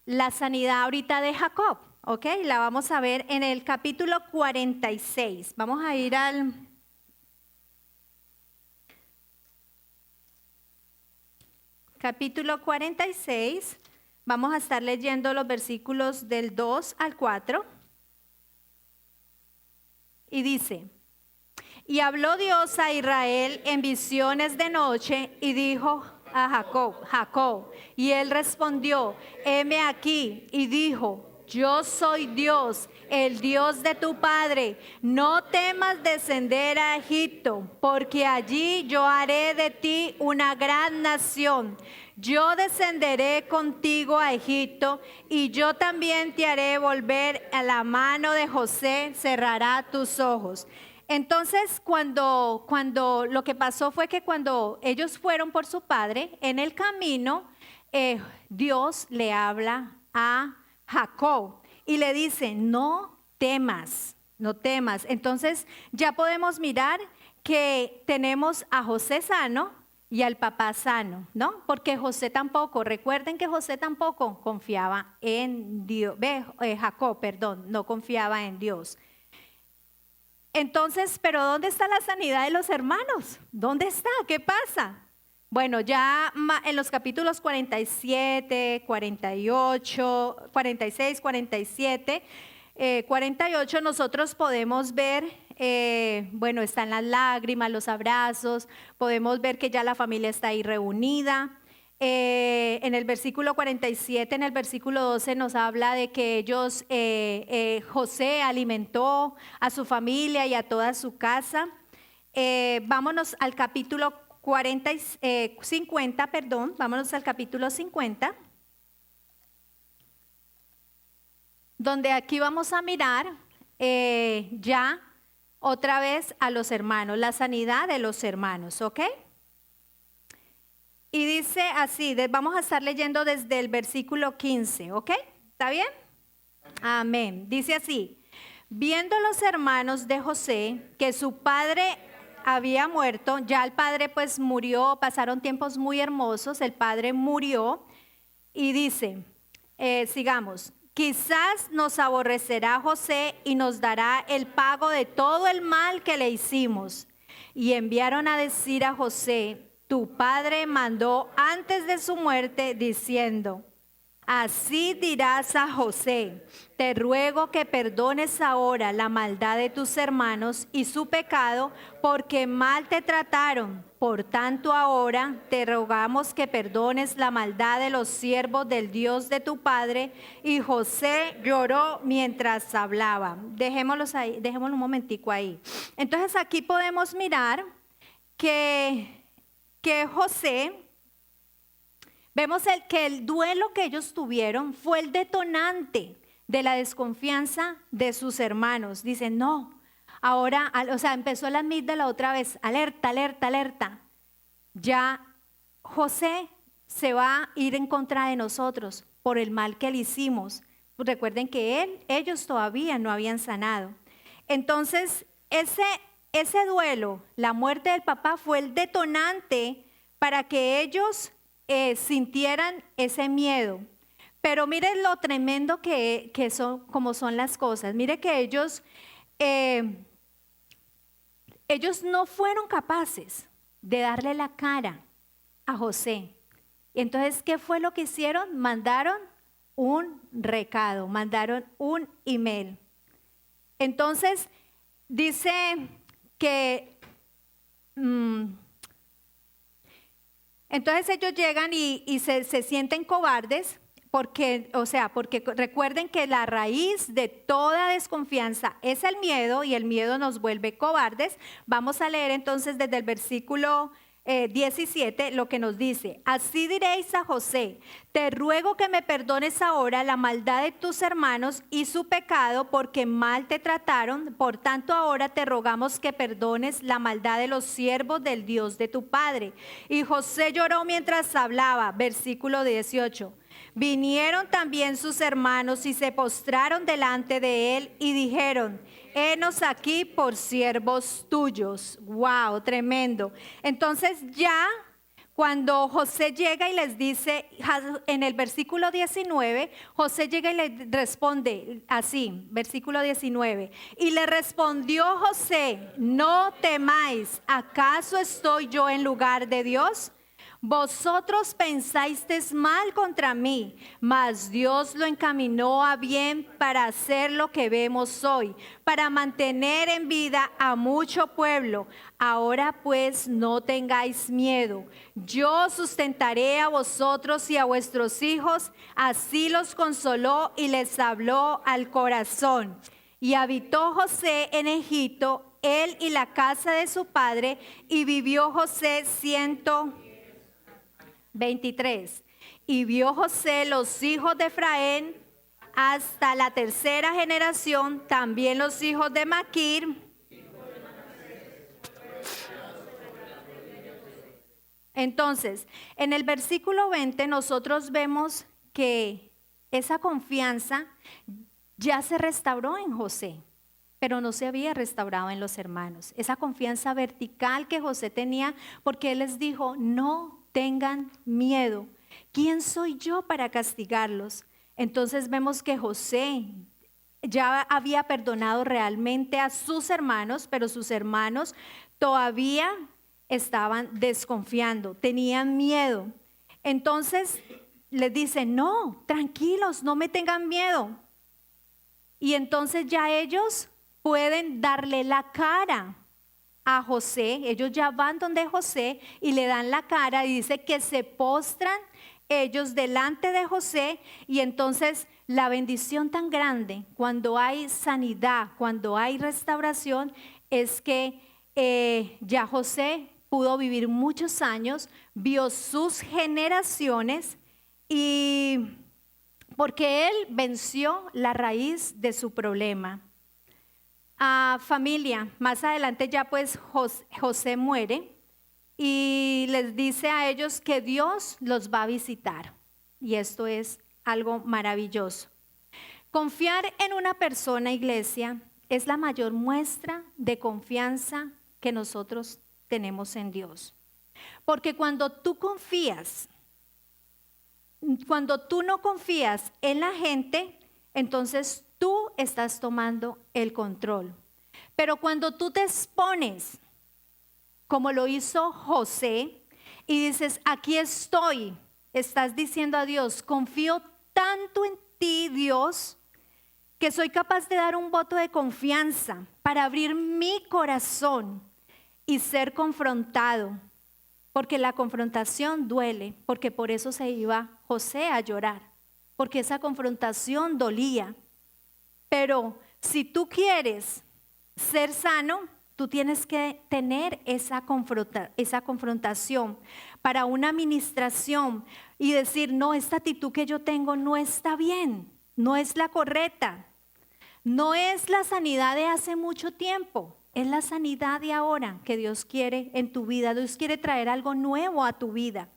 la sanidad ahorita de Jacob, ¿ok? La vamos a ver en el capítulo 46. Vamos a ir al... capítulo 46. Vamos a estar leyendo los versículos del 2 al 4. Y dice, y habló Dios a Israel en visiones de noche y dijo a Jacob, Jacob. Y él respondió, heme aquí. Y dijo, yo soy Dios, el Dios de tu padre. No temas descender a Egipto, porque allí yo haré de ti una gran nación. Yo descenderé contigo a Egipto, y yo también te haré volver a la mano de José, cerrará tus ojos. Entonces, cuando lo que pasó fue que cuando ellos fueron por su padre, en el camino, Dios le habla a Jacob y le dice, no temas, no temas. Entonces ya podemos mirar que tenemos a José sano y al papá sano, ¿no? Porque José tampoco, recuerden que José tampoco confiaba en Dios, Jacob, perdón, no confiaba en Dios. Entonces, ¿pero dónde está la sanidad de los hermanos? ¿Dónde está? ¿Qué pasa? Bueno, ya en los capítulos 47, 48, 46, 47, 48 nosotros podemos ver, bueno, están las lágrimas, los abrazos, podemos ver que ya la familia está ahí reunida. En el versículo 47, en el versículo 12 nos habla de que ellos, José alimentó a su familia y a toda su casa. Vámonos al capítulo 50, perdón, vámonos al capítulo 50, donde aquí vamos a mirar ya otra vez a los hermanos, la sanidad de los hermanos, ¿ok? Y dice así, vamos a estar leyendo desde el versículo 15, ¿ok? ¿Está bien? Amén. Dice así, viendo los hermanos de José que su padre había muerto, ya el padre pues murió, pasaron tiempos muy hermosos, el padre murió y dice, sigamos, quizás nos aborrecerá José y nos dará el pago de todo el mal que le hicimos. Y enviaron a decir a José, tu padre mandó antes de su muerte diciendo, así dirás a José, te ruego que perdones ahora la maldad de tus hermanos y su pecado, porque mal te trataron. Por tanto ahora te rogamos que perdones la maldad de los siervos del Dios de tu padre. Y José lloró mientras hablaba. Dejémoslos ahí, dejémoslo un momentico ahí. Entonces aquí podemos mirar que José, vemos que el duelo que ellos tuvieron fue el detonante de la desconfianza de sus hermanos. Dicen, no, ahora, o sea, empezó la amígdala otra vez, alerta, alerta, alerta. Ya José se va a ir en contra de nosotros por el mal que le hicimos. Recuerden que ellos todavía no habían sanado. Entonces, ese duelo, la muerte del papá, fue el detonante para que ellos sintieran ese miedo. Pero miren lo tremendo que son, como son las cosas. Mire que ellos no fueron capaces de darle la cara a José. Entonces, ¿qué fue lo que hicieron? Mandaron un recado, mandaron un email. Entonces, dice que entonces ellos llegan y se sienten cobardes porque recuerden que la raíz de toda desconfianza es el miedo y el miedo nos vuelve cobardes. Vamos a leer entonces desde el versículo 17 lo que nos dice, así diréis a José, te ruego que me perdones ahora la maldad de tus hermanos y su pecado porque mal te trataron, por tanto ahora te rogamos que perdones la maldad de los siervos del Dios de tu padre. Y José lloró mientras hablaba, versículo 18. Vinieron también sus hermanos y se postraron delante de él y dijeron, henos aquí por siervos tuyos. Wow, tremendo. Entonces ya cuando José llega y les dice, en el versículo 19, José llega y le responde así, versículo 19, y le respondió José, no temáis, ¿acaso estoy yo en lugar de Dios? Vosotros pensasteis mal contra mí, mas Dios lo encaminó a bien para hacer lo que vemos hoy, para mantener en vida a mucho pueblo. Ahora pues no tengáis miedo. Yo sustentaré a vosotros y a vuestros hijos. Así los consoló y les habló al corazón. Y habitó José en Egipto, él y la casa de su padre, y vivió José 123. Y vio José los hijos de Efraín hasta la tercera generación, también los hijos de Maquir. Entonces, en el versículo 20 nosotros vemos que esa confianza ya se restauró en José, pero no se había restaurado en los hermanos. Esa confianza vertical que José tenía, porque él les dijo, no tengan miedo. ¿Quién soy yo para castigarlos? Entonces vemos que José ya había perdonado realmente a sus hermanos, pero sus hermanos todavía estaban desconfiando, tenían miedo. Entonces les dice, no, tranquilos, no me tengan miedo. Y entonces ya ellos pueden darle la cara a José. Ellos ya van donde José y le dan la cara y dice que se postran ellos delante de José. Y entonces la bendición tan grande cuando hay sanidad, cuando hay restauración, es que ya José pudo vivir muchos años, vio sus generaciones y porque él venció la raíz de su problema. Familia, más adelante ya pues José muere y les dice a ellos que Dios los va a visitar. Y esto es algo maravilloso. Confiar en una persona, iglesia, es la mayor muestra de confianza que nosotros tenemos en Dios. Porque cuando tú no confías en la gente, entonces tú estás tomando el control. Pero cuando tú te expones, como lo hizo José, y dices, aquí estoy, estás diciendo a Dios, confío tanto en ti, Dios, que soy capaz de dar un voto de confianza para abrir mi corazón y ser confrontado. Porque la confrontación duele, porque por eso se iba José a llorar, porque esa confrontación dolía. Pero si tú quieres ser sano, tú tienes que tener esa confrontación para una administración y decir, no, esta actitud que yo tengo no está bien, no es la correcta, no es la sanidad de hace mucho tiempo. Es la sanidad de ahora que Dios quiere en tu vida. Dios quiere traer algo nuevo a tu vida.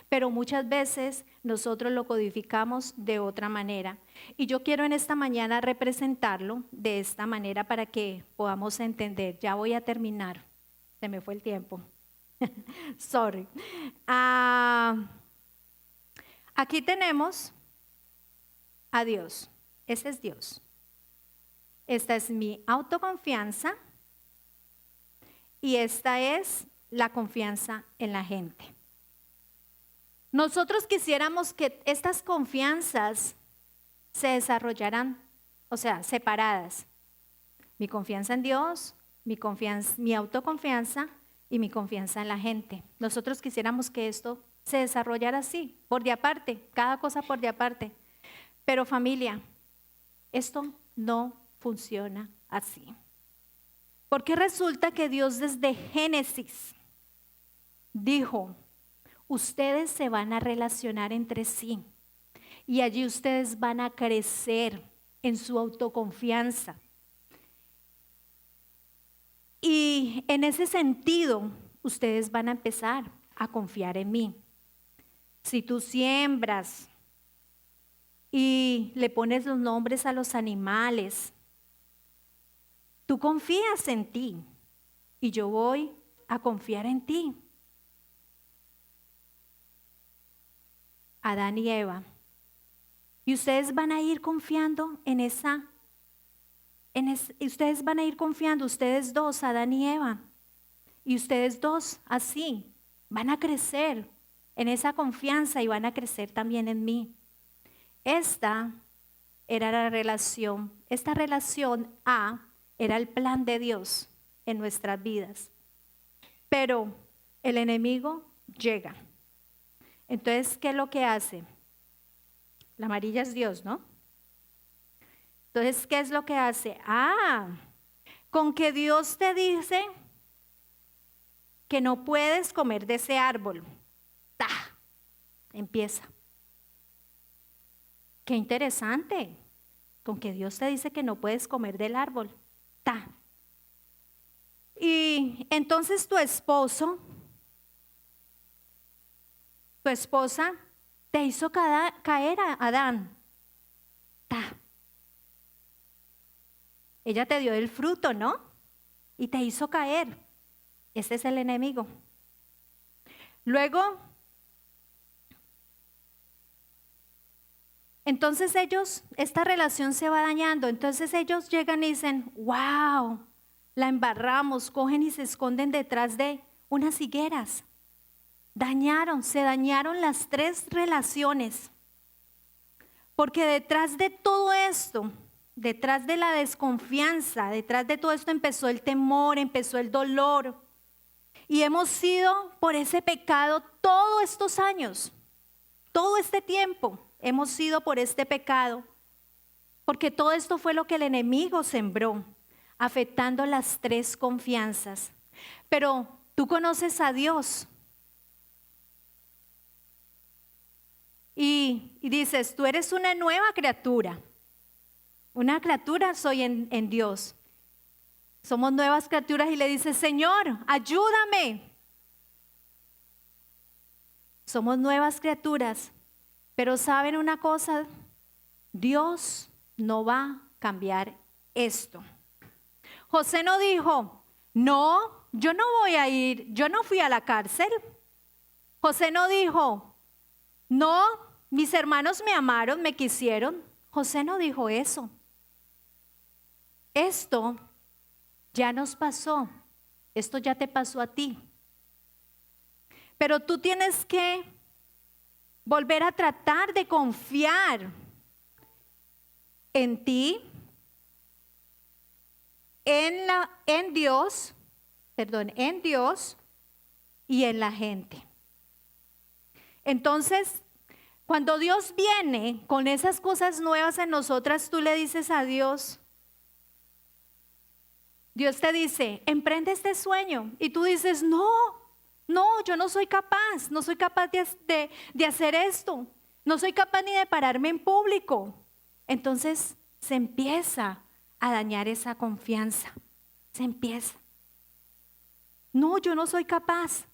Pero muchas veces nosotros lo codificamos de otra manera. Y yo quiero en esta mañana representarlo de esta manera para que podamos entender. Ya voy a terminar. Se me fue el tiempo. Sorry. Aquí tenemos a Dios. Ese es Dios. Esta es mi autoconfianza. Y esta es la confianza en la gente. Nosotros quisiéramos que estas confianzas se desarrollaran, o sea, separadas. Mi confianza en Dios, mi autoconfianza y mi confianza en la gente. Nosotros quisiéramos que esto se desarrollara así, por de aparte, cada cosa por de aparte. Pero familia, esto no funciona así. Porque resulta que Dios desde Génesis dijo, ustedes se van a relacionar entre sí y allí ustedes van a crecer en su autoconfianza. Y en ese sentido, ustedes van a empezar a confiar en mí. Si tú siembras y le pones los nombres a los animales, tú confías en ti y yo voy a confiar en ti. Adán y Eva. Y ustedes van a ir confiando ustedes van a ir confiando, ustedes dos, Adán y Eva. Y ustedes dos, así, van a crecer. en esa confianza y van a crecer también en mí. Esta era la relación. Esta relación A era el plan de Dios en nuestras vidas. Pero el enemigo llega. Entonces, ¿qué es lo que hace? La amarilla es Dios, ¿no? Entonces, ¿qué es lo que hace? Con que Dios te dice que no puedes comer de ese árbol. ¡Ta! Empieza. Qué interesante. Con que Dios te dice que no puedes comer del árbol. ¡Ta! Y entonces tu esposa te hizo caer a Adán. ¡Ta! Ella te dio el fruto, ¿no? Y te hizo caer. Ese es el enemigo. Luego, entonces esta relación se va dañando. Entonces ellos llegan y dicen, wow, la embarramos, cogen y se esconden detrás de unas higueras. Se dañaron las 3 relaciones. Porque detrás de todo esto, detrás de la desconfianza, detrás de todo esto empezó el temor, empezó el dolor. Y hemos sido por ese pecado todos estos años, todo este tiempo hemos sido por este pecado. Porque todo esto fue lo que el enemigo sembró, afectando las 3 confianzas. Pero tú conoces a Dios. Y dices, tú eres una nueva criatura. Una criatura soy en Dios. Somos nuevas criaturas y le dices, Señor, ayúdame. Somos nuevas criaturas. Pero ¿saben una cosa? Dios no va a cambiar esto. José no dijo, no, yo no voy a ir, yo no fui a la cárcel. José no dijo, no, mis hermanos me amaron, me quisieron. José no dijo eso. Esto ya nos pasó, esto ya te pasó a ti. Pero tú tienes que volver a tratar de confiar en ti, en Dios y en la gente. Entonces, cuando Dios viene con esas cosas nuevas en nosotras, tú le dices a Dios, Dios te dice, emprende este sueño. Y tú dices, no, yo no soy capaz, no soy capaz de hacer esto. No soy capaz ni de pararme en público. Entonces se empieza a dañar esa confianza. Se empieza. No, yo no soy capaz.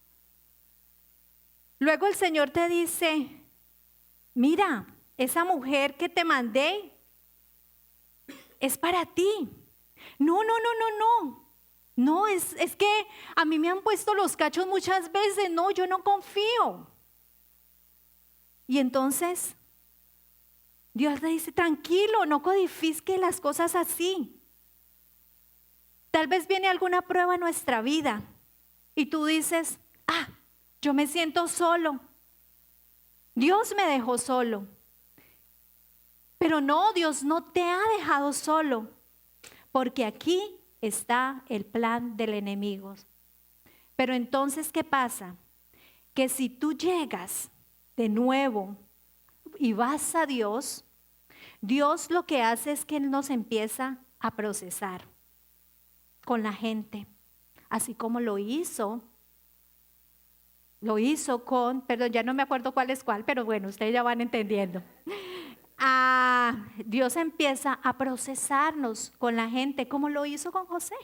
Luego el Señor te dice, mira, esa mujer que te mandé es para ti. No. No, es que a mí me han puesto los cachos muchas veces. No, yo no confío. Y entonces Dios le dice, tranquilo, no codifique las cosas así. Tal vez viene alguna prueba en nuestra vida y tú dices, yo me siento solo. Dios me dejó solo. Pero no, Dios no te ha dejado solo. Porque aquí está el plan del enemigo. Pero entonces, ¿qué pasa? Que si tú llegas de nuevo y vas a Dios, Dios lo que hace es que Él nos empieza a procesar con la gente. Así como lo hizo con, perdón, ya no me acuerdo cuál es cuál, pero bueno, ustedes ya van entendiendo. Dios empieza a procesarnos con la gente, como lo hizo con José.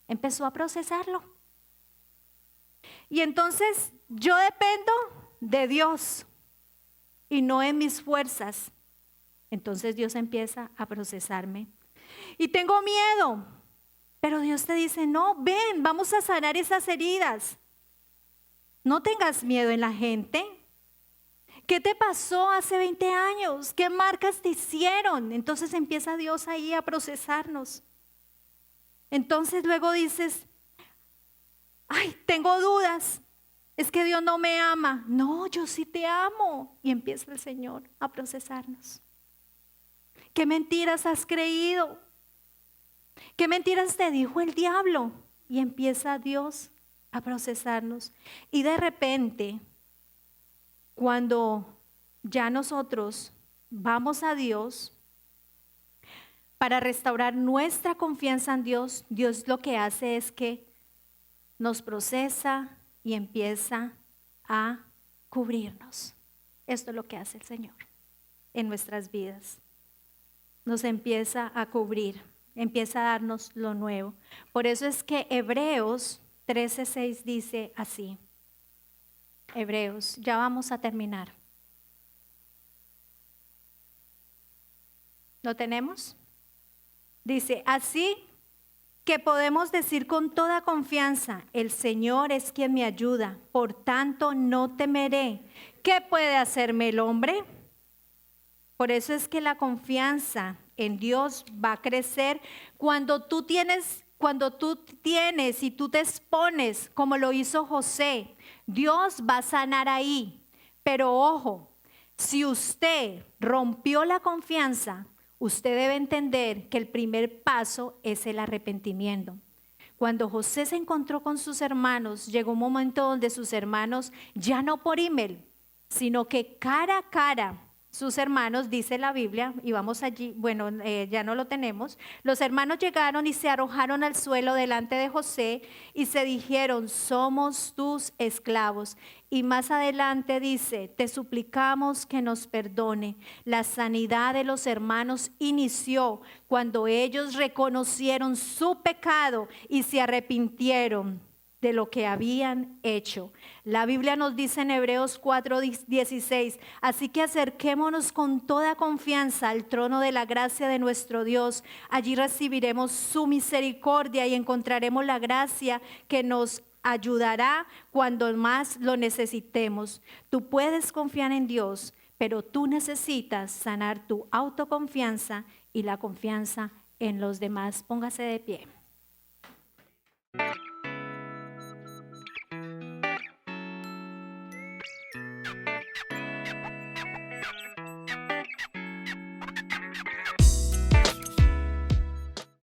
Empezó a procesarlo. Y entonces yo dependo de Dios y no en mis fuerzas. Entonces Dios empieza a procesarme. Y tengo miedo, pero Dios te dice, no, ven, vamos a sanar esas heridas. No tengas miedo en la gente. ¿Qué te pasó hace 20 años? ¿Qué marcas te hicieron? Entonces empieza Dios ahí a procesarnos. Entonces luego dices, tengo dudas. Es que Dios no me ama. No, yo sí te amo. Y empieza el Señor a procesarnos. ¿Qué mentiras has creído? ¿Qué mentiras te dijo el diablo? Y empieza Dios a procesarnos. Y de repente, cuando ya nosotros vamos a Dios para restaurar nuestra confianza en Dios, Dios lo que hace es que nos procesa y empieza a cubrirnos. Esto es lo que hace el Señor en nuestras vidas. Nos empieza a cubrir, empieza a darnos lo nuevo. Por eso es que Hebreos 13:6 dice así. Hebreos, ya vamos a terminar. ¿Lo tenemos? Dice, así que podemos decir con toda confianza, el Señor es quien me ayuda, por tanto no temeré. ¿Qué puede hacerme el hombre? Por eso es que la confianza en Dios va a crecer cuando tú tienes y tú te expones como lo hizo José. Dios va a sanar ahí. Pero ojo, si usted rompió la confianza, usted debe entender que el primer paso es el arrepentimiento. Cuando José se encontró con sus hermanos, llegó un momento donde sus hermanos, ya no por email, sino que cara a cara, sus hermanos, dice la Biblia, y vamos allí, bueno, ya no lo tenemos, los hermanos llegaron y se arrojaron al suelo delante de José y se dijeron, somos tus esclavos. Y más adelante dice, te suplicamos que nos perdone. La sanidad de los hermanos inició cuando ellos reconocieron su pecado y se arrepintieron de lo que habían hecho. La Biblia nos dice en Hebreos 4:16, así que acerquémonos con toda confianza al trono de la gracia de nuestro Dios. Allí recibiremos su misericordia y encontraremos la gracia que nos ayudará cuando más lo necesitemos. Tú puedes confiar en Dios, pero tú necesitas sanar tu autoconfianza y la confianza en los demás. Póngase de pie.